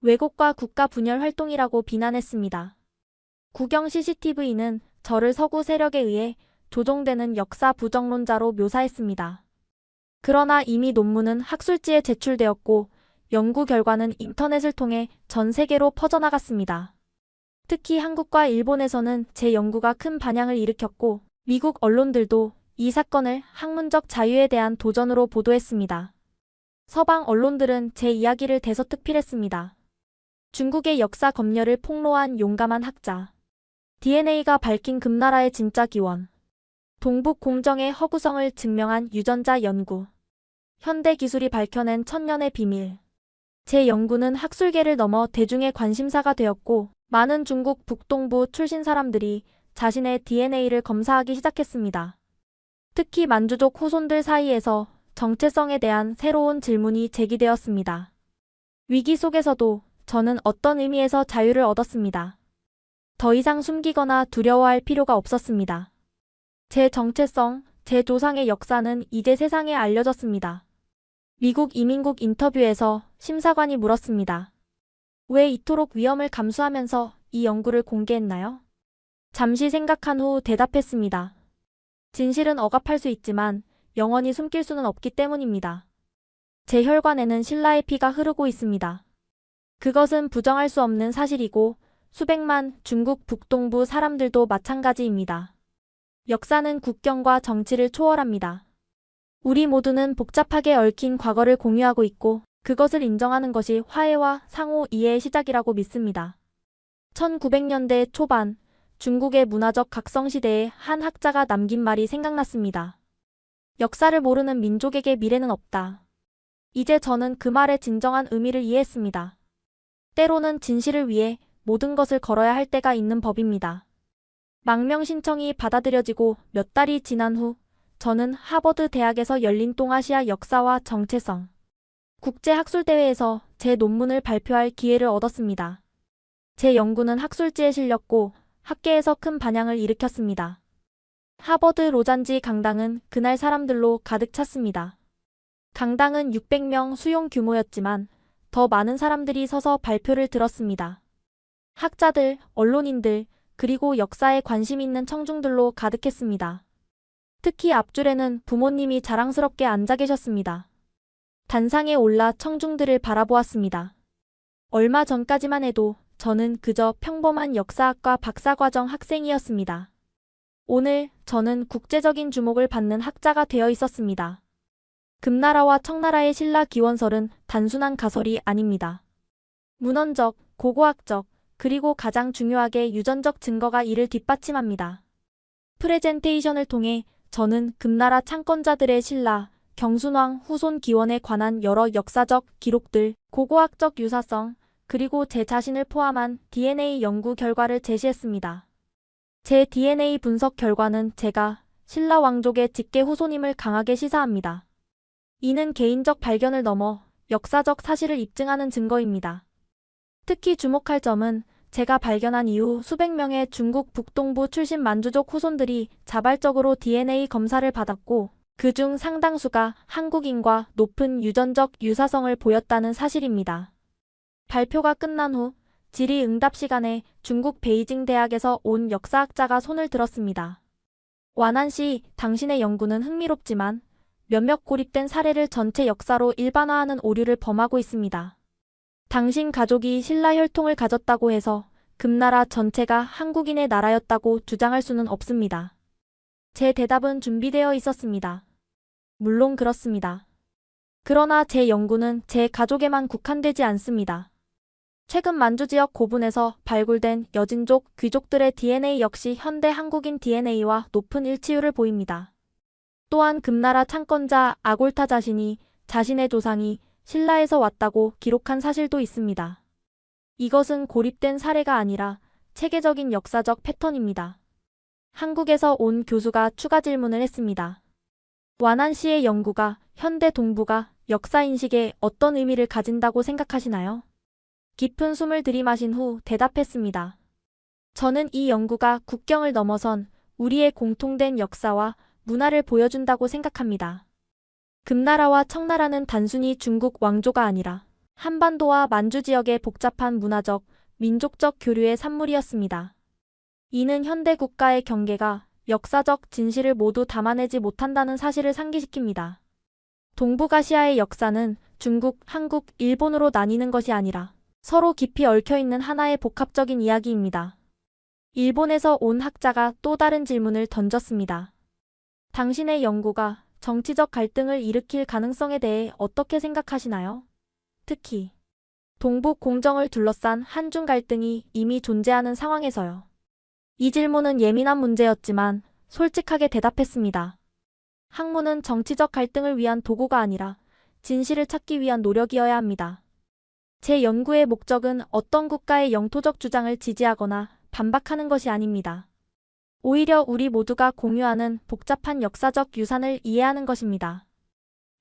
왜곡과 국가 분열 활동이라고 비난했습니다. 국영 CCTV는 저를 서구 세력에 의해 조종되는 역사 부정론자로 묘사했습니다. 그러나 이미 논문은 학술지에 제출되었고 연구 결과는 인터넷을 통해 전 세계로 퍼져나갔습니다. 특히 한국과 일본에서는 제 연구가 큰 반향을 일으켰고 미국 언론들도 이 사건을 학문적 자유에 대한 도전으로 보도했습니다. 서방 언론들은 제 이야기를 대서특필했습니다. 중국의 역사 검열을 폭로한 용감한 학자. DNA가 밝힌 금나라의 진짜 기원. 동북 공정의 허구성을 증명한 유전자 연구. 현대 기술이 밝혀낸 천년의 비밀. 제 연구는 학술계를 넘어 대중의 관심사가 되었고 많은 중국 북동부 출신 사람들이 자신의 DNA를 검사하기 시작했습니다. 특히 만주족 후손들 사이에서 정체성에 대한 새로운 질문이 제기되었습니다. 위기 속에서도 저는 어떤 의미에서 자유를 얻었습니다. 더 이상 숨기거나 두려워할 필요가 없었습니다. 제 정체성, 제 조상의 역사는 이제 세상에 알려졌습니다. 미국 이민국 인터뷰에서 심사관이 물었습니다. 왜 이토록 위험을 감수하면서 이 연구를 공개했나요? 잠시 생각한 후 대답했습니다. 진실은 억압할 수 있지만 영원히 숨길 수는 없기 때문입니다. 제 혈관에는 신라의 피가 흐르고 있습니다. 그것은 부정할 수 없는 사실이고 수백만 중국 북동부 사람들도 마찬가지입니다. 역사는 국경과 정치를 초월합니다. 우리 모두는 복잡하게 얽힌 과거를 공유하고 있고 그것을 인정하는 것이 화해와 상호 이해의 시작이라고 믿습니다. 1900년대 초반 중국의 문화적 각성시대에 한 학자가 남긴 말이 생각났습니다. 역사를 모르는 민족에게 미래는 없다. 이제 저는 그 말의 진정한 의미를 이해했습니다. 때로는 진실을 위해 모든 것을 걸어야 할 때가 있는 법입니다. 망명 신청이 받아들여지고 몇 달이 지난 후 저는 하버드 대학에서 열린 동아시아 역사와 정체성 국제학술대회에서 제 논문을 발표할 기회를 얻었습니다. 제 연구는 학술지에 실렸고 학계에서 큰 반향을 일으켰습니다. 하버드 로잔지 강당은 그날 사람들로 가득 찼습니다. 강당은 600명 수용 규모였지만 더 많은 사람들이 서서 발표를 들었습니다. 학자들, 언론인들, 그리고 역사에 관심 있는 청중들로 가득했습니다. 특히 앞줄에는 부모님이 자랑스럽게 앉아 계셨습니다. 단상에 올라 청중들을 바라보았습니다. 얼마 전까지만 해도 저는 그저 평범한 역사학과 박사과정 학생이었습니다. 오늘 저는 국제적인 주목을 받는 학자가 되어 있었습니다. 금나라와 청나라의 신라 기원설은 단순한 가설이 아닙니다. 문헌적, 고고학적, 그리고 가장 중요하게 유전적 증거가 이를 뒷받침합니다. 프레젠테이션을 통해 저는 금나라 창건자들의 신라, 경순왕 후손 기원에 관한 여러 역사적 기록들, 고고학적 유사성, 그리고 제 자신을 포함한 DNA 연구 결과를 제시했습니다. 제 DNA 분석 결과는 제가 신라 왕족의 직계 후손임을 강하게 시사합니다. 이는 개인적 발견을 넘어 역사적 사실을 입증하는 증거입니다. 특히 주목할 점은 제가 발견한 이후 수백 명의 중국 북동부 출신 만주족 후손들이 자발적으로 DNA 검사를 받았고 그중 상당수가 한국인과 높은 유전적 유사성을 보였다는 사실입니다. 발표가 끝난 후 질의응답 시간에 중국 베이징 대학에서 온 역사학자가 손을 들었습니다. 완한 씨, 당신의 연구는 흥미롭지만 몇몇 고립된 사례를 전체 역사로 일반화하는 오류를 범하고 있습니다. 당신 가족이 신라 혈통을 가졌다고 해서 금나라 전체가 한국인의 나라였다고 주장할 수는 없습니다. 제 대답은 준비되어 있었습니다. 물론 그렇습니다. 그러나 제 연구는 제 가족에만 국한되지 않습니다. 최근 만주 지역 고분에서 발굴된 여진족 귀족들의 DNA 역시 현대 한국인 DNA와 높은 일치율을 보입니다. 또한 금나라 창건자 아골타 자신이 자신의 조상이 신라에서 왔다고 기록한 사실도 있습니다. 이것은 고립된 사례가 아니라 체계적인 역사적 패턴입니다. 한국에서 온 교수가 추가 질문을 했습니다. 완한 씨의 연구가 현대 동북아 역사인식에 어떤 의미를 가진다고 생각하시나요? 깊은 숨을 들이마신 후 대답했습니다. 저는 이 연구가 국경을 넘어선 우리의 공통된 역사와 문화를 보여준다고 생각합니다. 금나라와 청나라는 단순히 중국 왕조가 아니라 한반도와 만주 지역의 복잡한 문화적, 민족적 교류의 산물이었습니다. 이는 현대 국가의 경계가 역사적 진실을 모두 담아내지 못한다는 사실을 상기시킵니다. 동북아시아의 역사는 중국, 한국, 일본으로 나뉘는 것이 아니라 서로 깊이 얽혀있는 하나의 복합적인 이야기입니다. 일본에서 온 학자가 또 다른 질문을 던졌습니다. 당신의 연구가 정치적 갈등을 일으킬 가능성에 대해 어떻게 생각하시나요? 특히 동북 공정을 둘러싼 한중 갈등이 이미 존재하는 상황에서요. 이 질문은 예민한 문제였지만 솔직하게 대답했습니다. 학문은 정치적 갈등을 위한 도구가 아니라 진실을 찾기 위한 노력이어야 합니다. 제 연구의 목적은 어떤 국가의 영토적 주장을 지지하거나 반박하는 것이 아닙니다. 오히려 우리 모두가 공유하는 복잡한 역사적 유산을 이해하는 것입니다.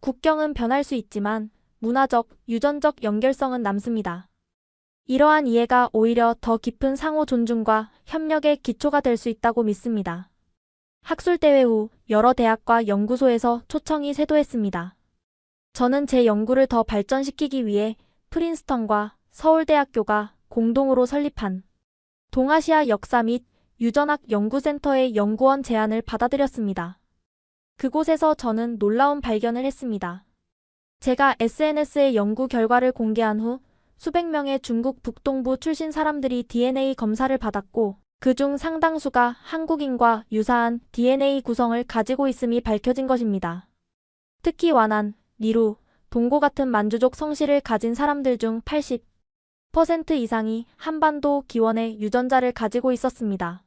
국경은 변할 수 있지만 문화적, 유전적 연결성은 남습니다. 이러한 이해가 오히려 더 깊은 상호 존중과 협력의 기초가 될 수 있다고 믿습니다. 학술대회 후 여러 대학과 연구소에서 초청이 쇄도했습니다. 저는 제 연구를 더 발전시키기 위해 프린스턴과 서울대학교가 공동으로 설립한 동아시아 역사 및 유전학 연구센터의 연구원 제안을 받아들였습니다. 그곳에서 저는 놀라운 발견을 했습니다. 제가 SNS에 연구 결과를 공개한 후 수백 명의 중국 북동부 출신 사람들이 DNA 검사를 받았고 그중 상당수가 한국인과 유사한 DNA 구성을 가지고 있음이 밝혀진 것입니다. 특히 와난, 니루, 동고 같은 만주족 성씨를 가진 사람들 중 80% 이상이 한반도 기원의 유전자를 가지고 있었습니다.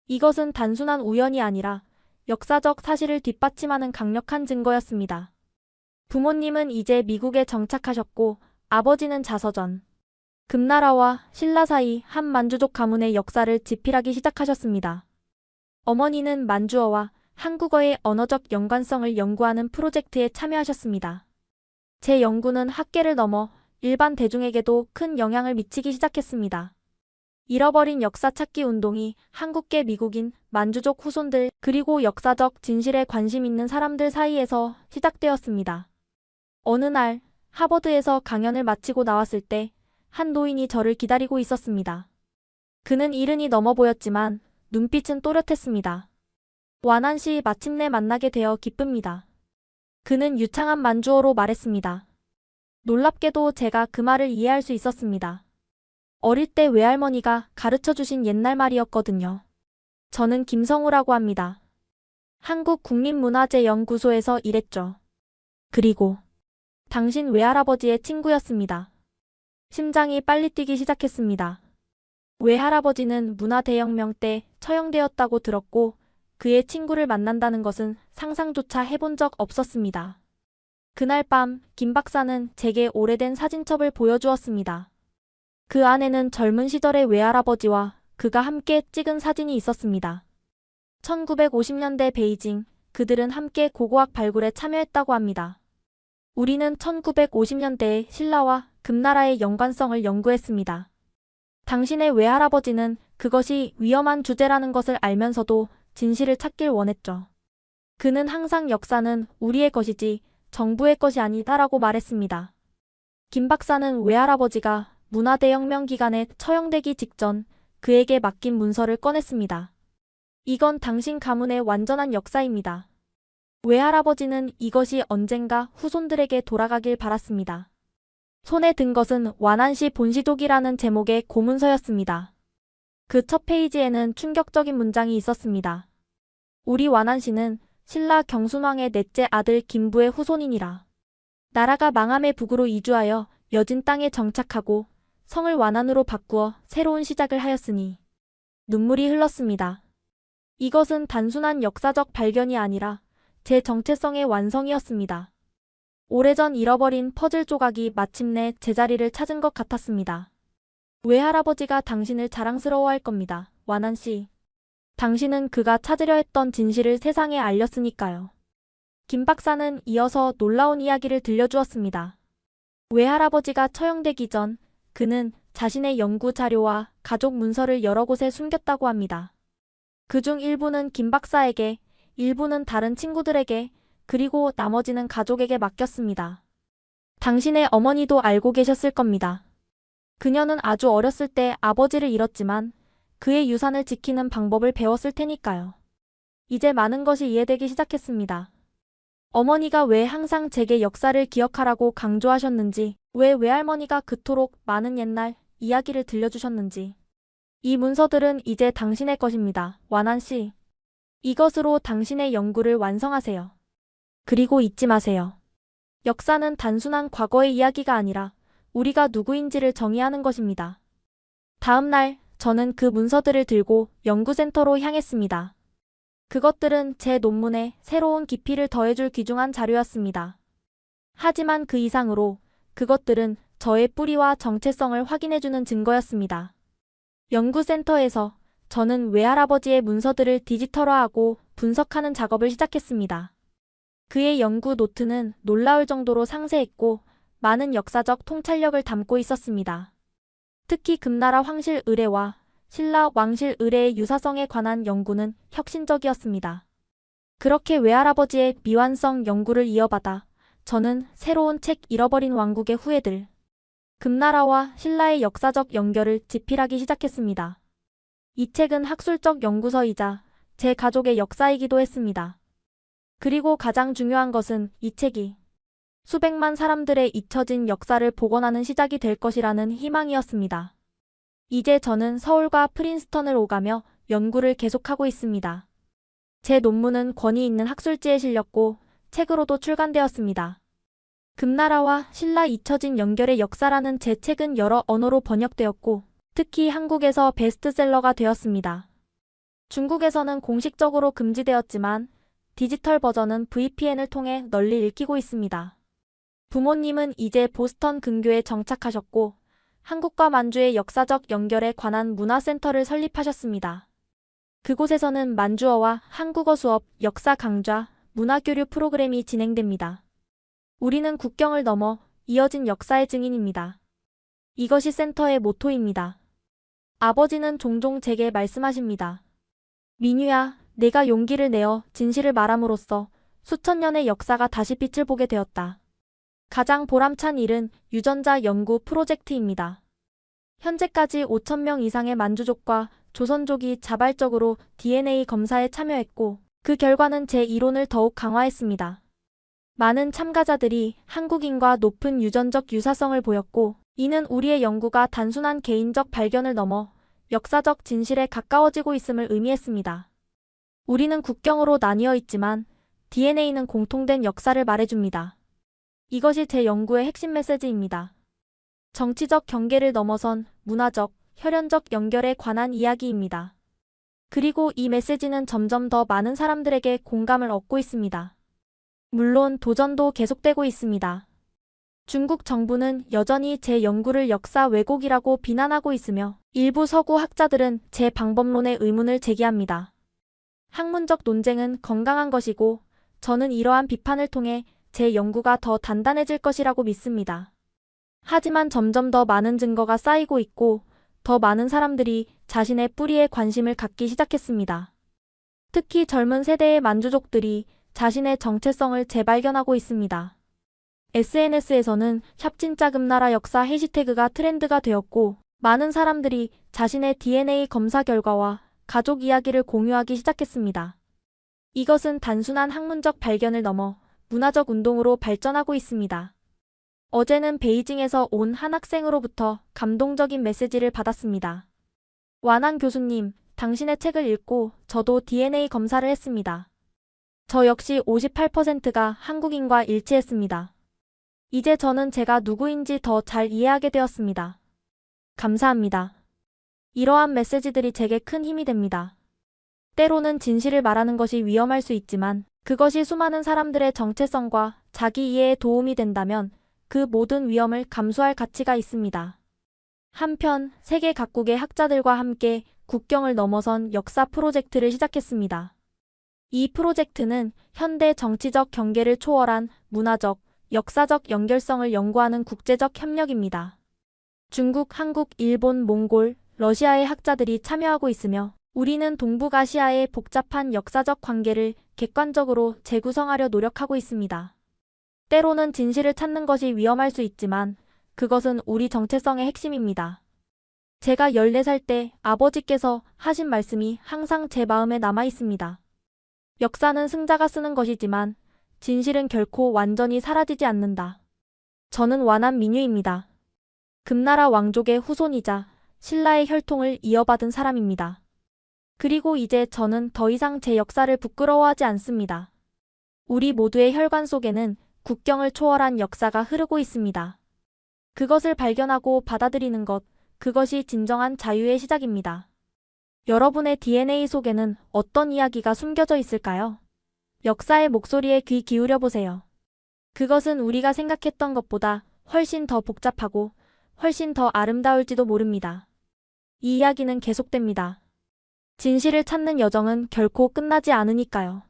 이것은 단순한 우연이 아니라 역사적 사실을 뒷받침하는 강력한 증거였습니다. 부모님은 이제 미국에 정착하셨고 아버지는 자서전, 금나라와 신라 사이 한 만주족 가문의 역사를 집필하기 시작하셨습니다. 어머니는 만주어와 한국어의 언어적 연관성을 연구하는 프로젝트에 참여하셨습니다. 제 연구는 학계를 넘어 일반 대중에게도 큰 영향을 미치기 시작했습니다. 잃어버린 역사 찾기 운동이 한국계 미국인, 만주족 후손들 그리고 역사적 진실에 관심 있는 사람들 사이에서 시작되었습니다. 어느 날 하버드에서 강연을 마치고 나왔을 때 한 노인이 저를 기다리고 있었습니다. 그는 이른이 넘어 보였지만 눈빛은 또렷했습니다. 완한 씨 마침내 만나게 되어 기쁩니다. 그는 유창한 만주어로 말했습니다. 놀랍게도 제가 그 말을 이해할 수 있었습니다. 어릴 때 외할머니가 가르쳐주신 옛날 말이었거든요. 저는 김성우라고 합니다. 한국국민문화재연구소에서 일했죠. 그리고 당신 외할아버지의 친구였습니다. 심장이 빨리 뛰기 시작했습니다. 외할아버지는 문화대혁명 때 처형되었다고 들었고 그의 친구를 만난다는 것은 상상조차 해본 적 없었습니다. 그날 밤 김 박사는 제게 오래된 사진첩을 보여주었습니다. 그 안에는 젊은 시절의 외할아버지와 그가 함께 찍은 사진이 있었습니다. 1950년대 베이징, 그들은 함께 고고학 발굴에 참여했다고 합니다. 우리는 1950년대에 신라와 금나라의 연관성을 연구했습니다. 당신의 외할아버지는 그것이 위험한 주제라는 것을 알면서도 진실을 찾길 원했죠. 그는 항상 역사는 우리의 것이지 정부의 것이 아니다라고 말했습니다. 김 박사는 외할아버지가 문화대혁명 기간에 처형되기 직전 그에게 맡긴 문서를 꺼냈습니다. 이건 당신 가문의 완전한 역사입니다. 외할아버지는 이것이 언젠가 후손들에게 돌아가길 바랐습니다. 손에 든 것은 완한시 본시족이라는 제목의 고문서였습니다. 그 첫 페이지에는 충격적인 문장이 있었습니다. 우리 완한시는 신라 경순왕의 넷째 아들 김부의 후손이니라. 나라가 망함의 북으로 이주하여 여진 땅에 정착하고 성을 완한으로 바꾸어 새로운 시작을 하였으니 눈물이 흘렀습니다. 이것은 단순한 역사적 발견이 아니라 제 정체성의 완성이었습니다. 오래전 잃어버린 퍼즐 조각이 마침내 제자리를 찾은 것 같았습니다. 외할아버지가 당신을 자랑스러워할 겁니다. 완한 씨. 당신은 그가 찾으려 했던 진실을 세상에 알렸으니까요. 김 박사는 이어서 놀라운 이야기를 들려주었습니다. 외할아버지가 처형되기 전 그는 자신의 연구 자료와 가족 문서를 여러 곳에 숨겼다고 합니다. 그중 일부는 김 박사에게, 일부는 다른 친구들에게, 그리고 나머지는 가족에게 맡겼습니다. 당신의 어머니도 알고 계셨을 겁니다. 그녀는 아주 어렸을 때 아버지를 잃었지만 그의 유산을 지키는 방법을 배웠을 테니까요. 이제 많은 것이 이해되기 시작했습니다. 어머니가 왜 항상 제게 역사를 기억하라고 강조하셨는지, 왜 외할머니가 그토록 많은 옛날 이야기를 들려주셨는지. 이 문서들은 이제 당신의 것입니다. 완한 씨. 이것으로 당신의 연구를 완성하세요. 그리고 잊지 마세요. 역사는 단순한 과거의 이야기가 아니라 우리가 누구인지를 정의하는 것입니다. 다음 날 저는 그 문서들을 들고 연구센터로 향했습니다. 그것들은 제 논문에 새로운 깊이를 더해줄 귀중한 자료였습니다. 하지만 그 이상으로 그것들은 저의 뿌리와 정체성을 확인해주는 증거였습니다. 연구센터에서 저는 외할아버지의 문서들을 디지털화하고 분석하는 작업을 시작했습니다. 그의 연구 노트는 놀라울 정도로 상세했고 많은 역사적 통찰력을 담고 있었습니다. 특히 금나라 황실 의뢰와 신라 왕실 의뢰의 유사성에 관한 연구는 혁신적이었습니다. 그렇게 외할아버지의 미완성 연구를 이어받아 저는 새로운 책 잃어버린 왕국의 후예들, 금나라와 신라의 역사적 연결을 집필하기 시작했습니다. 이 책은 학술적 연구서이자 제 가족의 역사이기도 했습니다. 그리고 가장 중요한 것은 이 책이 수백만 사람들의 잊혀진 역사를 복원하는 시작이 될 것이라는 희망이었습니다. 이제 저는 서울과 프린스턴을 오가며 연구를 계속하고 있습니다. 제 논문은 권위 있는 학술지에 실렸고 책으로도 출간되었습니다. 금나라와 신라 잊혀진 연결의 역사라는 제 책은 여러 언어로 번역되었고 특히 한국에서 베스트셀러가 되었습니다. 중국에서는 공식적으로 금지되었지만 디지털 버전은 VPN을 통해 널리 읽히고 있습니다. 부모님은 이제 보스턴 근교에 정착하셨고 한국과 만주의 역사적 연결에 관한 문화센터를 설립하셨습니다. 그곳에서는 만주어와 한국어 수업, 역사 강좌, 문화교류 프로그램이 진행됩니다. 우리는 국경을 넘어 이어진 역사의 증인입니다. 이것이 센터의 모토입니다. 아버지는 종종 제게 말씀하십니다. 민유야, 내가 용기를 내어 진실을 말함으로써 수천 년의 역사가 다시 빛을 보게 되었다. 가장 보람찬 일은 유전자 연구 프로젝트입니다. 현재까지 5,000명 이상의 만주족과 조선족이 자발적으로 DNA 검사에 참여했고 그 결과는 제 이론을 더욱 강화했습니다. 많은 참가자들이 한국인과 높은 유전적 유사성을 보였고 이는 우리의 연구가 단순한 개인적 발견을 넘어 역사적 진실에 가까워지고 있음을 의미했습니다. 우리는 국경으로 나뉘어 있지만 DNA는 공통된 역사를 말해줍니다. 이것이 제 연구의 핵심 메시지입니다. 정치적 경계를 넘어선 문화적, 혈연적 연결에 관한 이야기입니다. 그리고 이 메시지는 점점 더 많은 사람들에게 공감을 얻고 있습니다. 물론 도전도 계속되고 있습니다. 중국 정부는 여전히 제 연구를 역사 왜곡이라고 비난하고 있으며 일부 서구 학자들은 제 방법론에 의문을 제기합니다. 학문적 논쟁은 건강한 것이고 저는 이러한 비판을 통해 제 연구가 더 단단해질 것이라고 믿습니다. 하지만 점점 더 많은 증거가 쌓이고 있고 더 많은 사람들이 자신의 뿌리에 관심을 갖기 시작했습니다. 특히 젊은 세대의 만주족들이 자신의 정체성을 재발견하고 있습니다. SNS에서는 샵진짜 금나라 역사 해시태그가 트렌드가 되었고 많은 사람들이 자신의 DNA 검사 결과와 가족 이야기를 공유하기 시작했습니다. 이것은 단순한 학문적 발견을 넘어 문화적 운동으로 발전하고 있습니다. 어제는 베이징에서 온 한 학생으로부터 감동적인 메시지를 받았습니다. 완한 교수님, 당신의 책을 읽고 저도 DNA 검사를 했습니다. 저 역시 58%가 한국인과 일치했습니다. 이제 저는 제가 누구인지 더 잘 이해하게 되었습니다. 감사합니다. 이러한 메시지들이 제게 큰 힘이 됩니다. 때로는 진실을 말하는 것이 위험할 수 있지만 그것이 수많은 사람들의 정체성과 자기 이해에 도움이 된다면 그 모든 위험을 감수할 가치가 있습니다. 한편 세계 각국의 학자들과 함께 국경을 넘어선 역사 프로젝트를 시작했습니다. 이 프로젝트는 현대 정치적 경계를 초월한 문화적, 역사적 연결성을 연구하는 국제적 협력입니다. 중국, 한국, 일본, 몽골, 러시아의 학자들이 참여하고 있으며 우리는 동북아시아의 복잡한 역사적 관계를 객관적으로 재구성하려 노력하고 있습니다. 때로는 진실을 찾는 것이 위험할 수 있지만 그것은 우리 정체성의 핵심입니다. 제가 14살 때 아버지께서 하신 말씀이 항상 제 마음에 남아 있습니다. 역사는 승자가 쓰는 것이지만 진실은 결코 완전히 사라지지 않는다. 저는 완한 민유입니다. 금나라 왕족의 후손이자 신라의 혈통을 이어받은 사람입니다. 그리고 이제 저는 더 이상 제 역사를 부끄러워하지 않습니다. 우리 모두의 혈관 속에는 국경을 초월한 역사가 흐르고 있습니다. 그것을 발견하고 받아들이는 것, 그것이 진정한 자유의 시작입니다. 여러분의 DNA 속에는 어떤 이야기가 숨겨져 있을까요? 역사의 목소리에 귀 기울여 보세요. 그것은 우리가 생각했던 것보다 훨씬 더 복잡하고 훨씬 더 아름다울지도 모릅니다. 이 이야기는 계속됩니다. 진실을 찾는 여정은 결코 끝나지 않으니까요.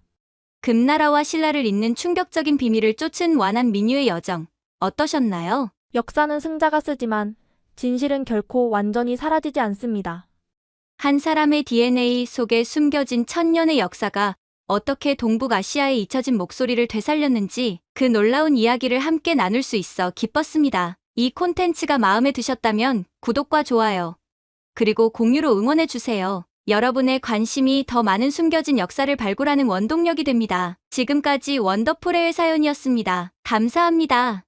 금나라와 신라를 잇는 충격적인 비밀을 쫓은 완한 민유의 여정, 어떠셨나요? 역사는 승자가 쓰지만 진실은 결코 완전히 사라지지 않습니다. 한 사람의 DNA 속에 숨겨진 천년의 역사가 어떻게 동북아시아에 잊혀진 목소리를 되살렸는지 그 놀라운 이야기를 함께 나눌 수 있어 기뻤습니다. 이 콘텐츠가 마음에 드셨다면 구독과 좋아요, 그리고 공유로 응원해주세요. 여러분의 관심이 더 많은 숨겨진 역사를 발굴하는 원동력이 됩니다. 지금까지 원더풀의 사연이었습니다. 감사합니다.